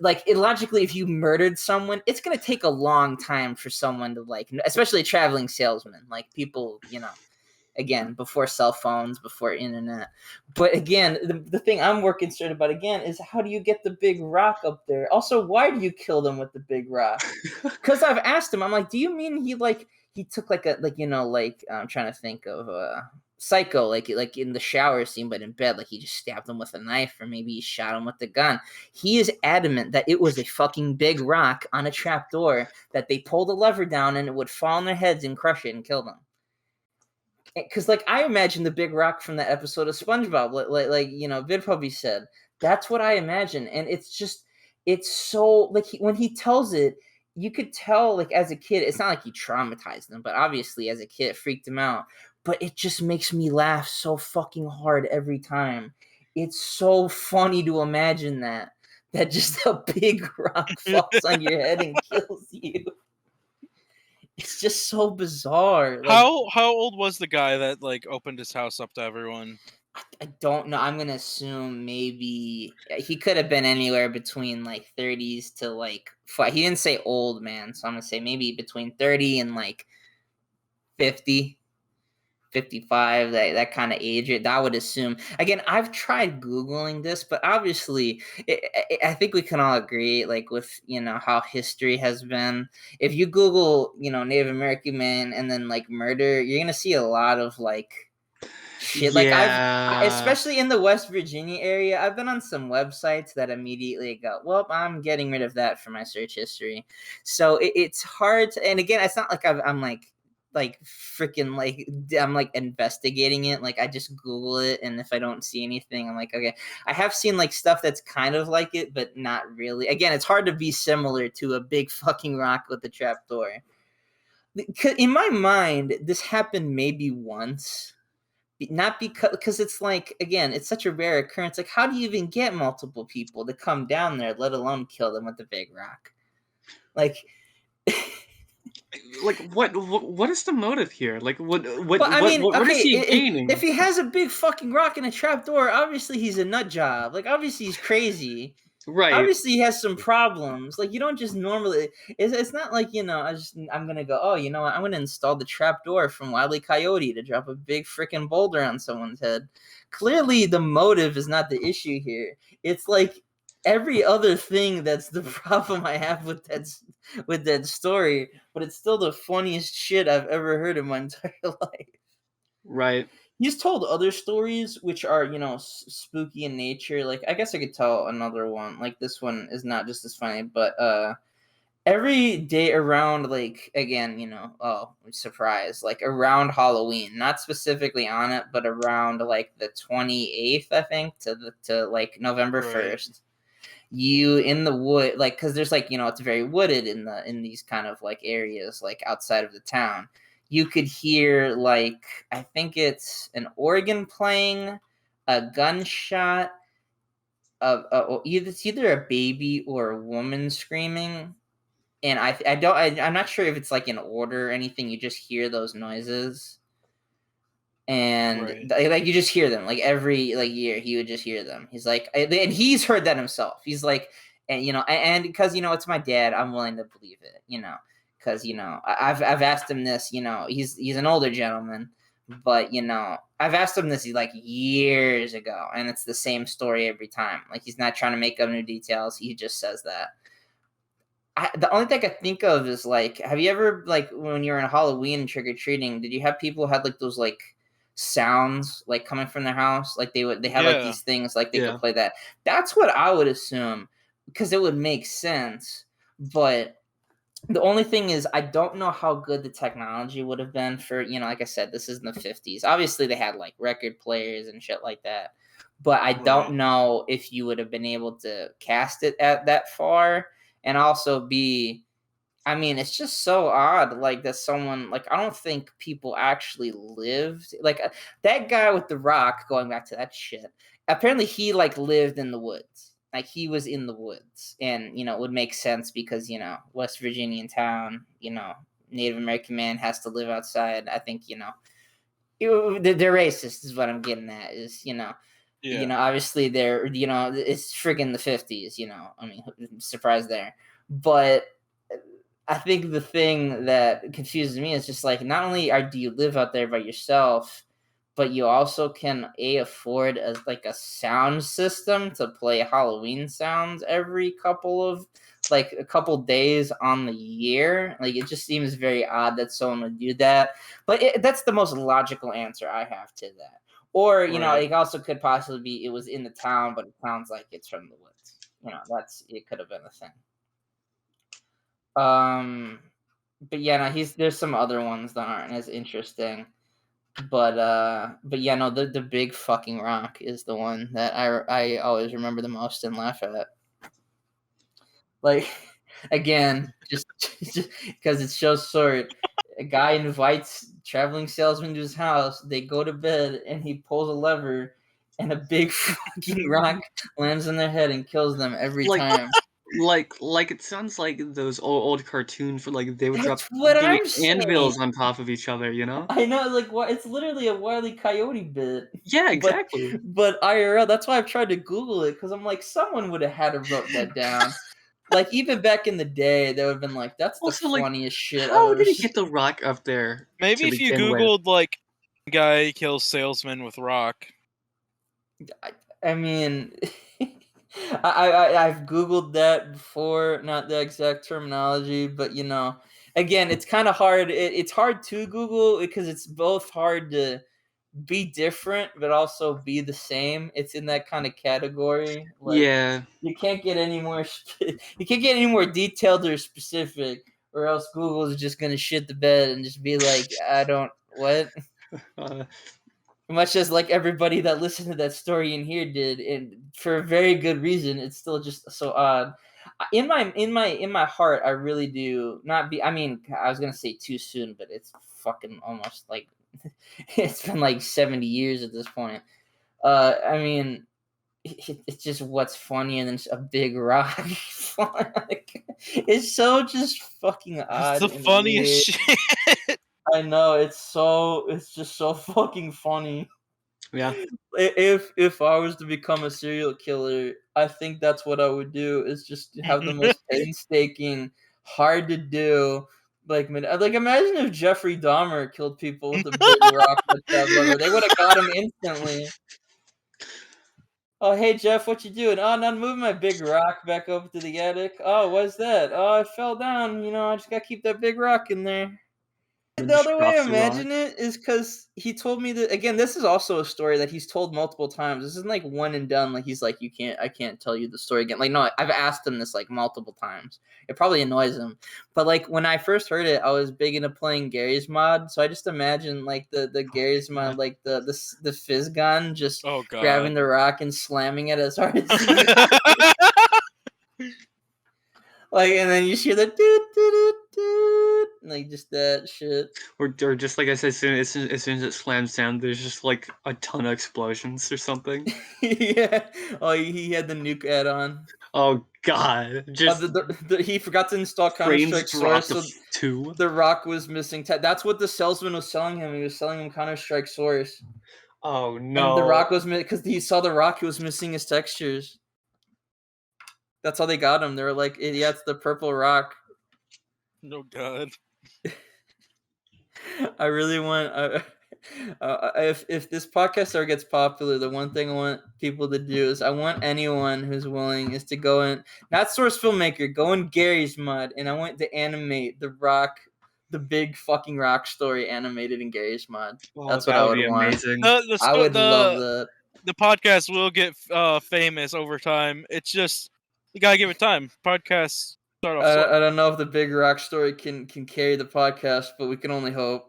Like, logically, if you murdered someone, it's going to take a long time for someone to, like... Especially a traveling salesman. Like, people, again, before cell phones, before internet. But again, the thing I'm more concerned about, again, is how do you get the big rock up there? Also, why do you kill them with the big rock? Because I've asked him, I'm like, do you mean he took like I'm trying to think of Psycho, like in the shower scene, but in bed, like he just stabbed him with a knife, or maybe he shot him with the gun. He is adamant that it was a fucking big rock on a trap door that they pulled a lever down and it would fall on their heads and crush it and kill them. Because, like, I imagine the big rock from that episode of SpongeBob, like Vid probably said. That's what I imagine, and it's so, like, when he tells it, you could tell, like, as a kid, it's not like he traumatized him, but obviously, as a kid, it freaked him out. But it just makes me laugh so fucking hard every time. It's so funny to imagine that just a big rock falls on your head and kills you. It's just so bizarre. Like, How old was the guy that like opened his house up to everyone? I don't know. I'm gonna assume maybe he could have been anywhere between like 30s to like he didn't say old man, so I'm gonna say maybe between 30 and like 50, 55, that kind of age. I would assume. Again, I've tried Googling this, but obviously I think we can all agree, like, with how history has been. If you Google Native American man and then like murder, you're gonna see a lot of like shit. Like, especially in the West Virginia area, I've been on some websites that immediately go, well, I'm getting rid of that from my search history. So it's hard to, and again, it's not like I'm like like freaking like I'm like investigating it. Like I just Google it, and if I don't see anything, I'm like, okay. I have seen like stuff that's kind of like it, but not really. Again, it's hard to be similar to a big fucking rock with a trapdoor. In my mind, this happened maybe once. Not because it's like, again, it's such a rare occurrence. Like, how do you even get multiple people to come down there, let alone kill them with the big rock? Like, Like what is the motive here? Like well, I mean, what is okay, he gaining? if he has a big fucking rock and a trapdoor, obviously he's a nut job. Like, obviously he's crazy. Right. Obviously he has some problems. Like, you don't just normally. It's not like, I'm gonna go. Oh, you know what? I'm gonna install the trapdoor from Wile E. Coyote to drop a big freaking boulder on someone's head. Clearly, the motive is not the issue here. It's like every other thing that's the problem I have with that story. But it's still the funniest shit I've ever heard in my entire life. Right. He's told other stories which are, spooky in nature. Like, I guess I could tell another one. Like, this one is not just as funny, but every day around, like, again, oh, surprise, like around Halloween, not specifically on it, but around like the 28th, I think, to like November 1st. You in the wood, like, because there's like, it's very wooded in these kind of like areas, like outside of the town. You could hear, like, I think it's an organ playing, a gunshot, it's either a baby or a woman screaming, and I'm not sure if it's like in order or anything. You just hear those noises, and like you just hear them like every like year. He would just hear them. He's like, and he's heard that himself. He's like, and because it's my dad, I'm willing to believe it. Because I've asked him this. He's an older gentleman, but I've asked him this like years ago, and it's the same story every time. Like, he's not trying to make up new details. He just says that. The only thing I think of is, like, have you ever, like, when you're in Halloween trick-or-treating, did you have people who had like those like sounds like coming from their house? Like, they had like these things, like they could play that. That's what I would assume, because it would make sense. But the only thing is, I don't know how good the technology would have been for, like I said, this is in the 50s. Obviously, they had like record players and shit like that. But I don't know if you would have been able to cast it at that far. And also I mean, it's just so odd, like, that someone, like, I don't think people actually lived. Like, that guy with the rock, going back to that shit, apparently he, like, lived in the woods. Like, he was in the woods. And, it would make sense because, West Virginian town, Native American man has to live outside. I think, they're racist is what I'm getting at, is, obviously they're, it's friggin' the 50s, I mean, surprise there. But I think the thing that confuses me is just like, not only do you live out there by yourself, but you also can afford a sound system to play Halloween sounds every a couple days on the year. Like, it just seems very odd that someone would do that. But that's the most logical answer I have to that. Or, it also could possibly be it was in the town, but it sounds like it's from the woods. It could have been a thing. But yeah, no, there's some other ones that aren't as interesting. But yeah, no, the big fucking rock is the one that I always remember the most and laugh at. Like, again, just because it's so short. A guy invites traveling salesman to his house. They go to bed, and he pulls a lever, and a big fucking rock lands on their head and kills them every time. Like it sounds like those old cartoons for like they would That's drop what big I'm anvils saying. on top of each other, I know, like, what? It's literally a Wile E. Coyote bit. Yeah, exactly. But IRL, that's why I've tried to Google it, because I'm like, someone would have had to wrote that down. Like, even back in the day, they would have been like, that's Also, the like, funniest shit I've how ever did he seen. get the rock up there? Maybe if you Googled, like, guy kills salesman with rock. I mean, I've Googled that before, not the exact terminology, but, again, it's kind of hard. It's hard to Google because it's both hard to be different, but also be the same. It's in that kind of category. Like, Yeah. you can't get any more. You can't get any more detailed or specific. or else Google is just gonna shit the bed and just be like, I don't what. Uh, Much as like everybody that listened to that story in here did, and for a very good reason. It's still just so odd. In my heart, I really do not be. I mean, I was gonna say too soon, but it's fucking almost like it's been like 70 years at this point. I mean, it's just what's funnier than a big rock. Like, it's so just fucking It's odd the and funniest weird. shit. I know it's just so fucking funny. yeah. If I was to become a serial killer, I think that's what I would do. Is just have the most painstaking, hard to do. Like imagine if Jeffrey Dahmer killed people with a big rock with that lever. They would have got him instantly. Oh, hey Jeff, what you doing? Oh, not moving my big rock back up to the attic. Oh, what's that? Oh, I fell down. I just gotta keep that big rock in there. And The just other way I drops the rock. imagine it is because he told me that again. This is also a story that he's told multiple times. This isn't like one and done. Like he's like, I can't tell you the story again. Like no, I've asked him this like multiple times. It probably annoys him. But like when I first heard it, I was big into playing Gary's mod. So I just imagine like the Gary's mod, like the fizz gun, just Oh grabbing god. the rock and slamming it as hard as he can. Like, and then you hear the doot doot doot doot, like just that shit. Or just like I said, as soon as it slams down, there's just like a ton of explosions or something. Yeah. Oh, he had the nuke add-on. Oh god, just He forgot to install frames Counter-Strike drop Source, to so 2. the rock was missing. That's what the salesman was selling him. He was selling him Counter-Strike Source, Oh and the no. rock was because he saw the rock. He was missing his textures. That's how they got him. They were like, "Yeah, it's the purple rock." Oh god. I really want. If this podcast ever gets popular, the one thing I want people to do is I want anyone who's willing is to go in, not Source Filmmaker, go in Gary's mod, and I want to animate the rock, the big fucking rock story animated in Gary's mod. Oh, That's that what I would would be want. amazing. I would love that. The podcast will get famous over time. It's just you gotta give it time. Podcasts start off slow. I don't know if the big rock story can carry the podcast, but we can only hope.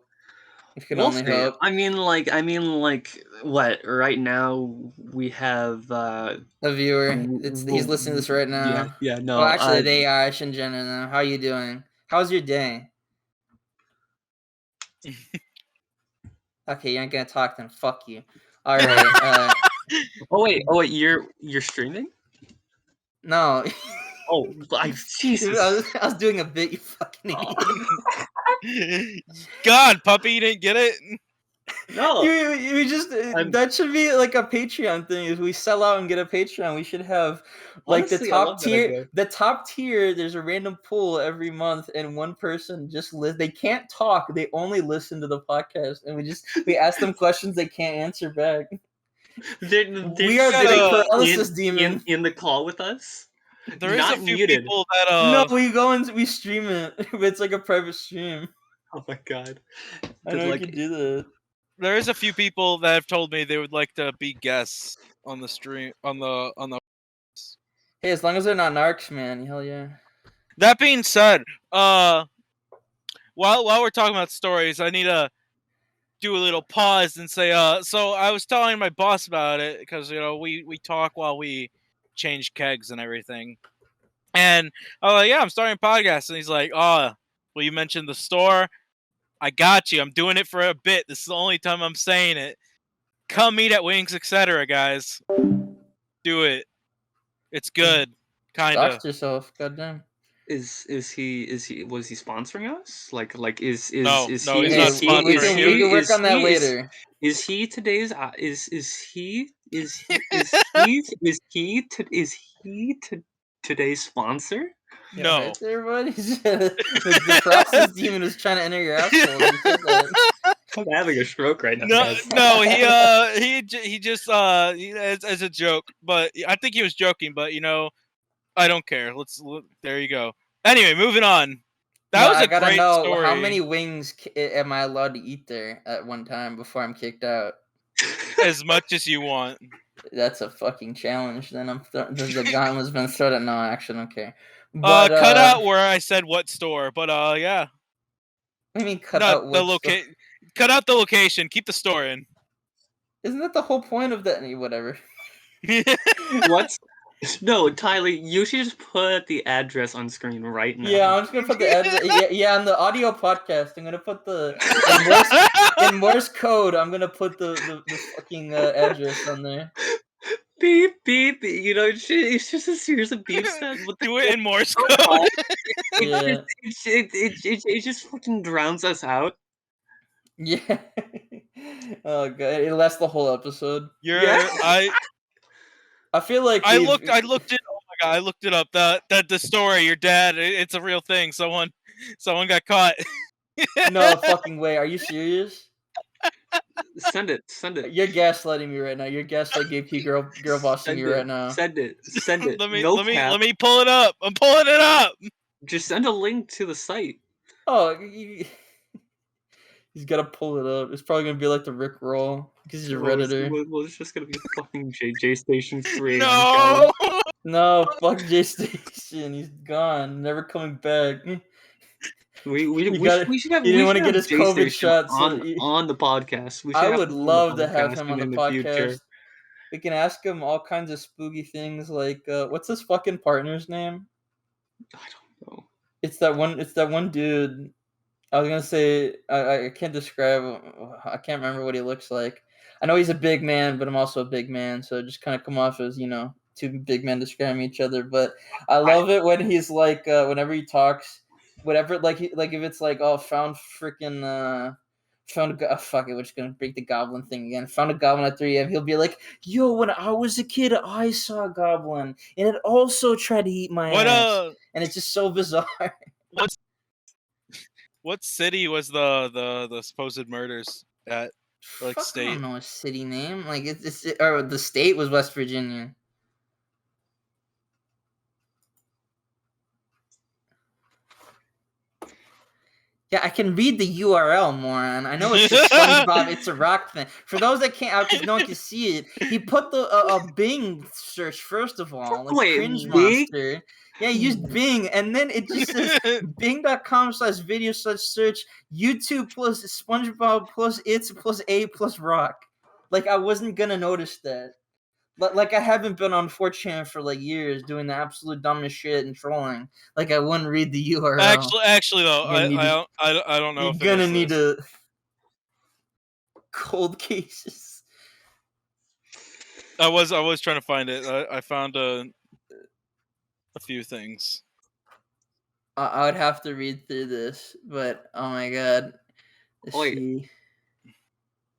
We can We'll only see. hope. I mean, like, what? Right now we have A viewer, he's listening to this right now. yeah, no. Well, actually, they are. I shouldn't gender them. How are you doing? How's your day? Okay, you ain't gonna talk then. Fuck you. All right. Oh wait, you're streaming? No. Oh, Jesus. I was doing a bit. You fucking idiot. God, puppy, you didn't get it. No. You just that should be like a Patreon thing. If we sell out and get a Patreon, we should have like Honestly, the I top love that tier. idea. The top tier. There's a random pool every month, and one person just they can't talk. They only listen to the podcast, and we ask them questions they can't answer back. We are the paralysis demon in the call with us. There is Not a few muted. people that No, we go and we stream it. It's like a private stream. Oh my god. I know Like, you can do that. there is a few people that have told me they would like to be guests on the stream on the. Hey, as long as they're not narcs, man. Hell yeah. That being said, while we're talking about stories, I need to do a little pause and say, so I was telling my boss about it because we talk while we change kegs and everything, and I was like, yeah, I'm starting a podcast, and he's like, oh, well, you mentioned the store. I got you. I'm doing it for a bit. This is the only time I'm saying it. Come meet at Wings, etc., guys. Do it. It's good. Kinda. Doxed yourself, goddamn. was he sponsoring us? Like is No, is no, he he's Hey, not is he we is sponsoring can you. he work is on that he later. is he today's is he is he is he is he to is he to today's sponsor? Yeah, No. right there, buddy. The process demon is trying to enter your asshole. You said that. I'm having a stroke right now, No, guys. no, he just as a joke, but I think he was joking. But I don't care. There you go. Anyway, moving on. That No, was I a gotta great know story. how many wings am I allowed to eat there at one time before I'm kicked out? As much as you want. That's a fucking challenge. Then the gauntlet's been thrown at. No, actually, I don't care. But cut out where I said what store, but yeah. I mean, cut Not out the what stuff. cut out the location, keep the store in. Isn't that the whole point of that? Whatever. What? No, Tyler, you should just put the address on screen right now. Yeah, I'm just gonna put the address. Yeah, on the audio podcast, I'm gonna put in Morse code. I'm gonna put the fucking address on there. Beep beep. You know, it's just a series of beep sounds. Do it in Morse code. Yeah, It just fucking drowns us out. yeah. Oh god, it lasts the whole episode. Yeah. I feel like I looked it. Oh my god, I looked it up. The story. Your dad. It's a real thing. Someone got caught. No fucking way. Are you serious? Send it. You're gaslighting me right now. You're gaslight gatekeep girl bossing me right now. Send it. let me No let me cap. let me pull it up. I'm pulling it up. Just send a link to the site. Oh, he's gotta pull it up. It's probably gonna be like the Rick roll because he's a redditor. Well, it's just gonna be fucking Jaystation 3. No. No, fuck Jaystation. He's gone. Never coming back. We should have. He didn't want to get his COVID shot. On the podcast. We should I have would him love the to have him on the podcast. future. We can ask him all kinds of spooky things, like what's his fucking partner's name? I don't know. It's that one dude. I was gonna say I can't describe him. I can't remember what he looks like. I know he's a big man, but I'm also a big man, so it just kind of come off as two big men describing each other. But I love it when he's like whenever he talks, whatever like if it's like found freaking fuck it, we're just gonna break the goblin thing again. Found a goblin at 3 a.m. He'll be like, "Yo, when I was a kid, I saw a goblin, and it also tried to eat my ass." And it's just so bizarre. What city was the supposed murders at? Like Fuck, state? I don't know a city name. Like or the state was West Virginia. Yeah, I can read the URL, moron. I know it's just SpongeBob. It's a rock thing. For those that can't, because no one can see it, he put the Bing search first of all, like Wait, cringe Bing? monster. Yeah, he used Bing, and then it just says bing.com/video/search YouTube plus SpongeBob plus it's plus a plus rock. Like I wasn't gonna notice that. Like I haven't been on 4chan for like years doing the absolute dumbest shit and trolling. Like I wouldn't read the URL. Actually though, I don't know. You're gonna need a cold cases. I was trying to find it. I found a few things. I would have to read through this, but oh my god. Let's see.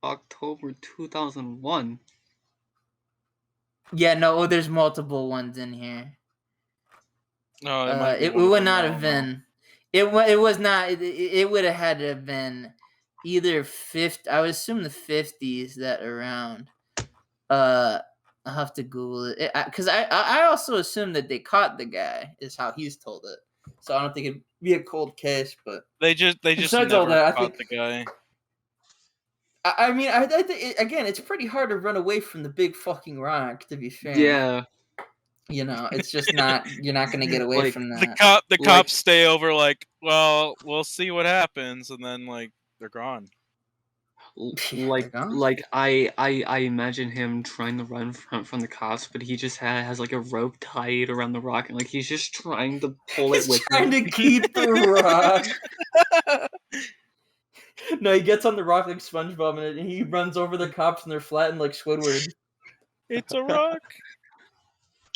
October 2001. Yeah, no, there's multiple ones in here. No, it would not have been. It was not. It would have had to have been either 50. I would assume the 50s that around. I'll have to Google it because I also assume that they caught the guy is how he's told it. So I don't think it'd be a cold case, but they just never caught the guy. I mean, I think again, it's pretty hard to run away from the big fucking rock. To be fair, Yeah. It's just not. You're not gonna get away from that. The cops stay over. Like, well, we'll see what happens, and then like they're gone. I imagine him trying to run from the cops, but he just has like a rope tied around the rock, and like he's just trying to pull it with him. Trying to keep the rock. No, he gets on the rock like SpongeBob, and he runs over the cops, and they're flattened like Squidward. It's a rock.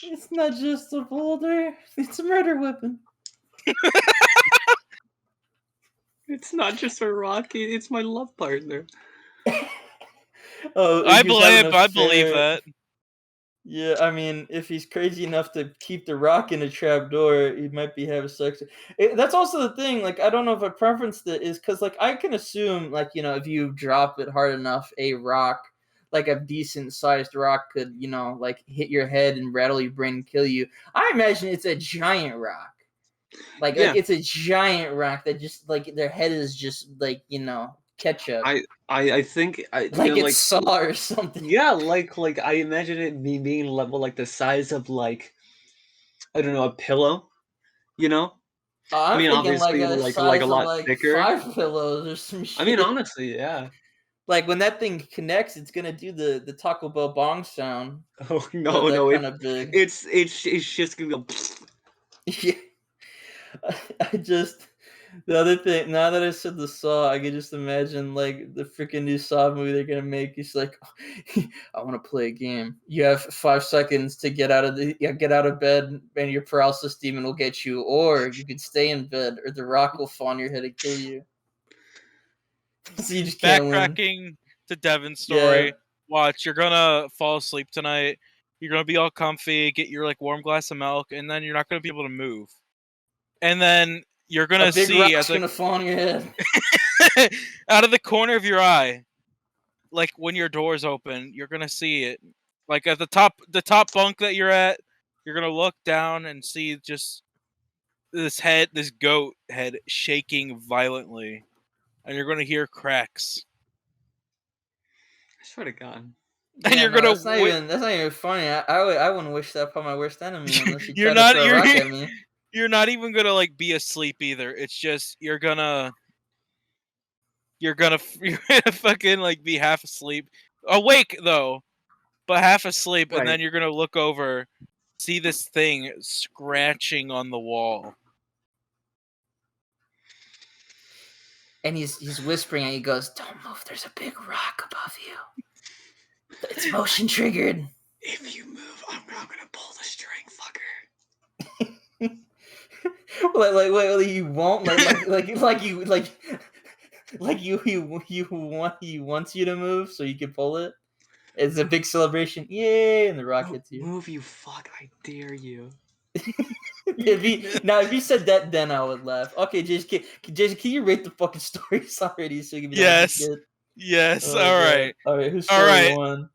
It's not just a boulder. It's a murder weapon. It's not just a rock. It's my love partner. I believe that. Yeah, I mean, if he's crazy enough to keep the rock in a trap door, he might be having sex. That's also the thing. Like, I don't know if a preference that is because, like, I can assume, like, if you drop it hard enough, a rock, like a decent sized rock, could, like, hit your head and rattle your brain and kill you. I imagine it's a giant rock. Like it's a giant rock that just like their head is just like ketchup. I think it's Saw or something. Yeah, like I imagine it being level like the size of like I don't know, a pillow, You know, I I'm mean, thinking like obviously, a like a size of lot like thicker. 5 pillows or some I mean, shit. honestly, yeah. Like when that thing connects, it's gonna do the Taco Bell bong sound. Oh That no, that no, kind of big. it's just gonna go. Yeah. I just the other thing. Now that I said the Saw, I can just imagine like the freaking new Saw movie they're gonna make. It's like, I want to play a game. You have 5 seconds to get out of get out of bed, and your paralysis demon will get you, or you can stay in bed, or the Rock will fall on your head and kill you. So you just can't win. Backtracking to Devin's Yeah. story. Watch, you're gonna fall asleep tonight. You're gonna be all comfy, get your like warm glass of milk, and then you're not gonna be able to move. And then you're A gonna big see rock's gonna fall on your head. out of the corner of your eye, like when your door's open, you're gonna see it. Like at the top bunk that you're at, you're gonna look down and see just this goat head shaking violently, and you're gonna hear cracks. I swear to God. And Yeah, you're no, gonna that's not even funny. I wouldn't wish that upon my worst enemy unless he you're tried to not throw a rock at me. you're not even gonna like be asleep either. It's just you're gonna fucking like be half asleep, awake though, but half asleep, and Right. then you're gonna look over, see this thing scratching on the wall. And he's whispering and he goes, "Don't move, there's a big rock above you. It's motion triggered." If you move, I'm gonna pull the string, fucker. Wait, you won't he wants you to move so you can pull it. It's a big celebration, yay! And the rock hits you. Move, you fuck! I dare you. If he said that, then I would laugh. Okay, Jason, can you rate the fucking stories already so you can be done with this Yes. shit? Yes. Oh, All God. right. All right. Who's All story right. one?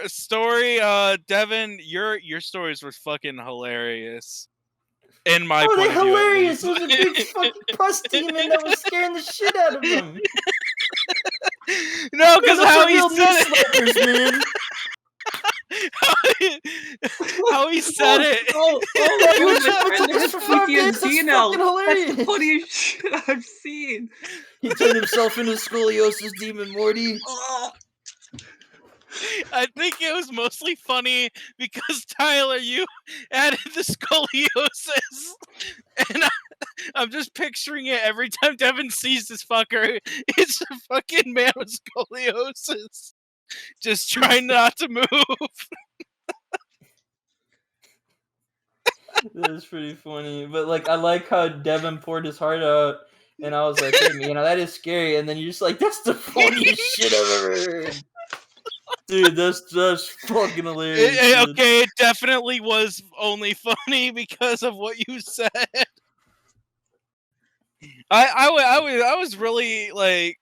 Story. Devin, your stories were fucking hilarious. In my Oh, they point of view, at hilarious! least. It was a big fucking pus demon that was scaring the shit out of him. No, Man, because those how are he real said knee it. slappers, man. How he said it. Yeah, Dude, we my took friend this has for 5 days. That's PTSD now. fucking That's the hilarious. funniest shit I've seen. He turned himself into scoliosis demon Morty. Oh. I think it was mostly funny because Tyler, you added the scoliosis, and I'm just picturing it every time Devin sees this fucker. It's a fucking man with scoliosis, just trying not to move. That is pretty funny. But like, I like how Devin poured his heart out, and I was like, "Hey, man, that is scary." And then you're just like, "That's the funniest shit I've ever heard." Dude, that's just fucking hilarious. Dude. Okay, it definitely was only funny because of what you said. I was really like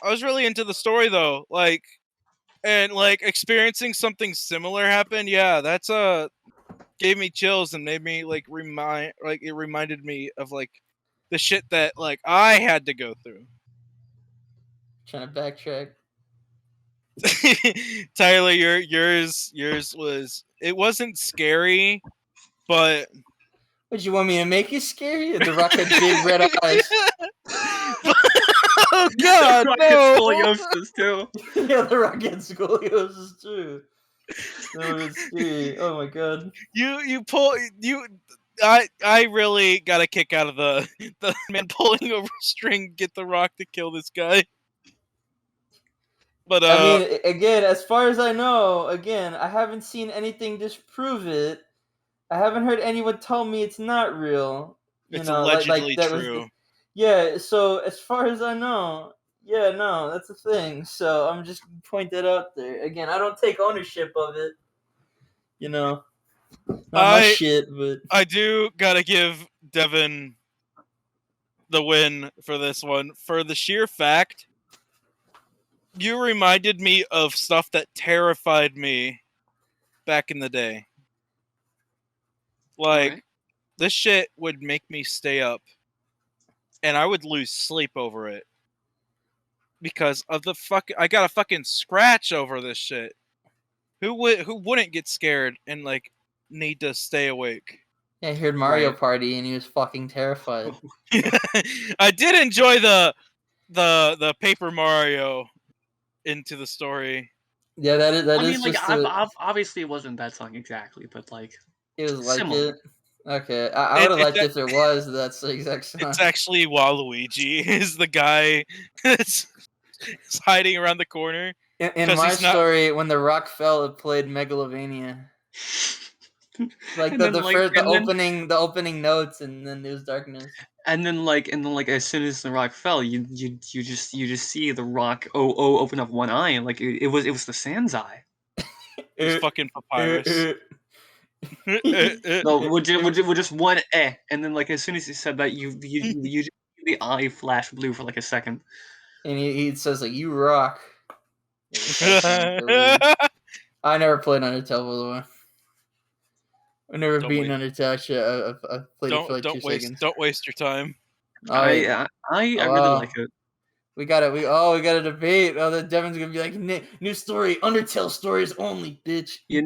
I was really into the story though, like and like experiencing something similar happen. Yeah, that's gave me chills and made me like it reminded me of like the shit that like I had to go through. Trying to backtrack. Tyler, yours was it wasn't scary, but Would you want me to make it scary? The Rock had big red eyes. oh god, no! Scoliosis too. Yeah, the Rock had scoliosis too. That would have scary. Oh my god. You pull you. I really got a kick out of the man pulling over a string, get the Rock to kill this guy. But I mean, again, as far as I know, I haven't seen anything disprove it. I haven't heard anyone tell me it's not real. You it's know, like allegedly that true. yeah. So as far as I know, yeah, no, that's a thing. So I'm just point that out there. Again, I don't take ownership of it. You know, not my shit, but I do gotta give Devin the win for this one for the sheer fact you reminded me of stuff that terrified me back in the day. Like Right. this shit would make me stay up, and I would lose sleep over it because of the fuck. I got a fucking scratch over this shit. Who wouldn't get scared and like need to stay awake? Yeah, he heard Mario Right. Party and he was fucking terrified. I did enjoy the Paper Mario into the story. Yeah, that I is mean, like, just a. obviously it wasn't that song exactly, but like It was like similar. it. Okay, I would have It's liked if it was. That's the exact it's song. actually Waluigi is the guy that's hiding around the corner In because my he's not. story, when the rock fell, it played Megalovania. Like And then the like first, the opening notes, and then there's darkness. and then like as soon as the rock fell, you just see the rock open up one eye, and like it was the Sans eye. It's fucking Papyrus. No, with just one and then like as soon as he said that, you just see the eye flash blue for like a second. And he says like, "You rock." It was fucking brilliant. I never played Undertale, by the way. I've never Don't beaten wait. Undertale. Shit, I played it for like 2 seconds. Don't waste your time. All right. I really like it. We got it. We got a debate. Oh, the Devin's gonna be like, new story, Undertale stories only, bitch. You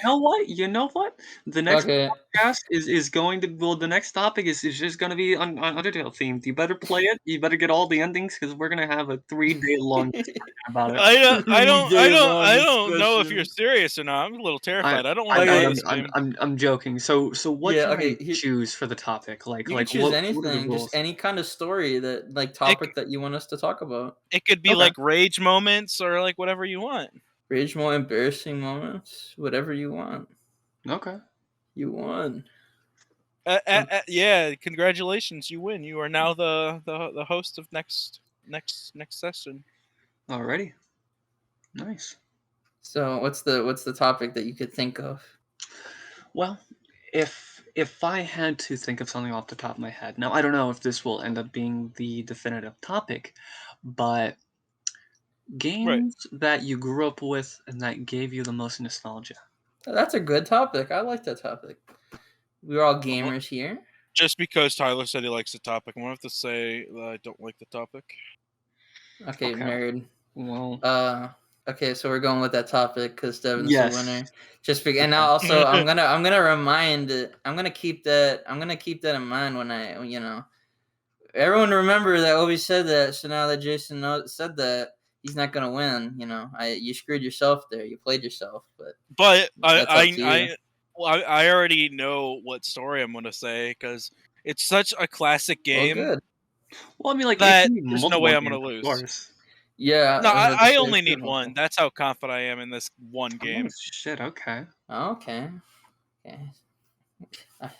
know what? You know what? The next Okay. podcast is going to the next topic is just going to be on Undertale themed. You better play it. You better get all the endings because we're gonna have a 3-day long discussion about it. I don't know if you're serious or not. I'm a little terrified. I don't want to play this game. I'm joking. So what Yeah. can Okay. I choose for the topic? You can Like choose what are the anything, just rules? any kind of story that like topic that you want us to talk about. It could be Okay. like rage moments or like whatever you want. Rage more embarrassing moments, whatever you want. Okay. You won. Yeah, congratulations, you win. You are now the host of next session. Alrighty. Nice. So what's the topic that you could think of? Well, if I had to think of something off the top of my head, now I don't know if this will end up being the definitive topic, but games that you grew up with and that gave you the most nostalgia. That's a good topic. I like that topic. We're all gamers here. Just because Tyler said he likes the topic, I'm gonna have to say that I don't like the topic. Okay, nerd. Well, okay, so we're going with that topic because Devin's yes. the winner. And now also I'm gonna remind it. I'm gonna keep that in mind when everyone remember that Obi said that. So now that Jason said that, he's not gonna win. You screwed yourself there. You played yourself. But that's up to you. I already know what story I'm gonna say because it's such a classic game. Well, good. Well, I mean, like that there's no way I'm gonna lose. Course. Yeah. No, I only need one. That's how confident I am in this one game. Oh, shit. Okay. Okay.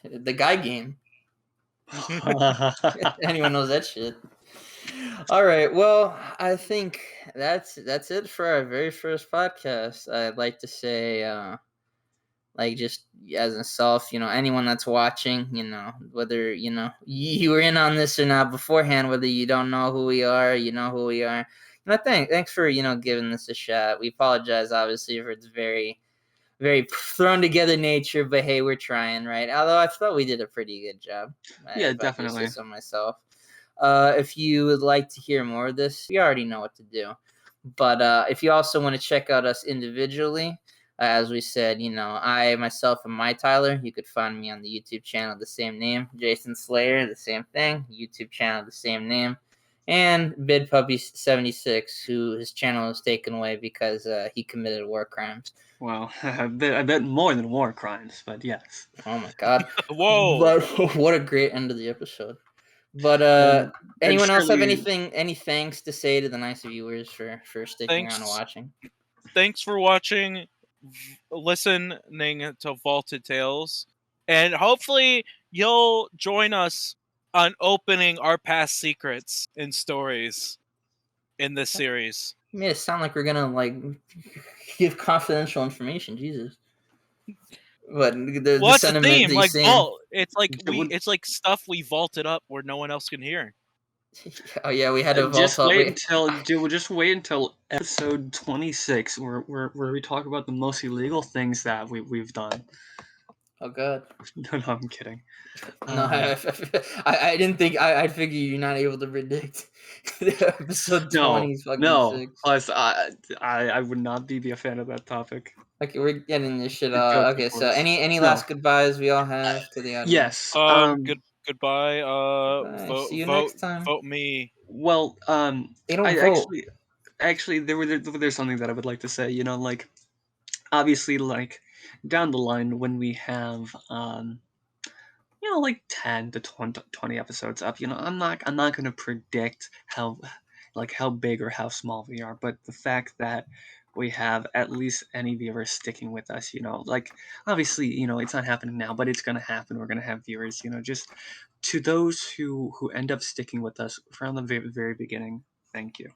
The guy game. Anyone knows that shit. All right. Well, I think that's it for our very first podcast. I'd like to say, just as a self, anyone that's watching, whether you were in on this or not beforehand, whether you don't know who we are, you know who we are. Thanks for giving this a shot. We apologize, obviously, for its very, very thrown together nature, but hey, we're trying, right? Although I thought we did a pretty good job. Yeah, definitely. I say so myself. If you would like to hear more of this, you already know what to do. But if you also want to check out us individually, as we said, I myself am my Tyler. You could find me on the YouTube channel, the same name. Jason Slayer, the same thing. YouTube channel, the same name. And Bid Puppy 76, who his channel was taken away because he committed war crimes. Well, I bet more than war crimes, but yes. Oh my god! Whoa! But what a great end of the episode. But anyone else have any thanks to say to the nice viewers for sticking around and watching? Thanks for watching, listening to Vaulted Tales, and hopefully you'll join us on opening our past secrets and stories in this series. You made it sound like we're gonna give confidential information. Jesus. But the sentiment theme? that Like vault. It's like stuff we vaulted up where no one else can hear. Oh yeah, we had to just wait until episode 26 where we talk about the most illegal things that we've done. Oh god. No, I'm kidding. No, I didn't think I'd figure you're not able to predict. Episode 20 is fucking no. sick. Plus, I would not be a fan of that topic. Okay, we're getting this shit. Jokes, of Okay, so course. any No. last goodbyes we all have to the audience? Yes. Goodbye. Bye. See you next time. Vote me. Well, They don't I vote. actually there's something that I would like to say. You know, like obviously, like down the line when we have like 10 to 20 episodes up, I'm not going to predict how big or how small we are, but the fact that we have at least any viewers sticking with us, like obviously, it's not happening now, but it's going to happen. We're going to have viewers, just to those who end up sticking with us from the very, very beginning. Thank you.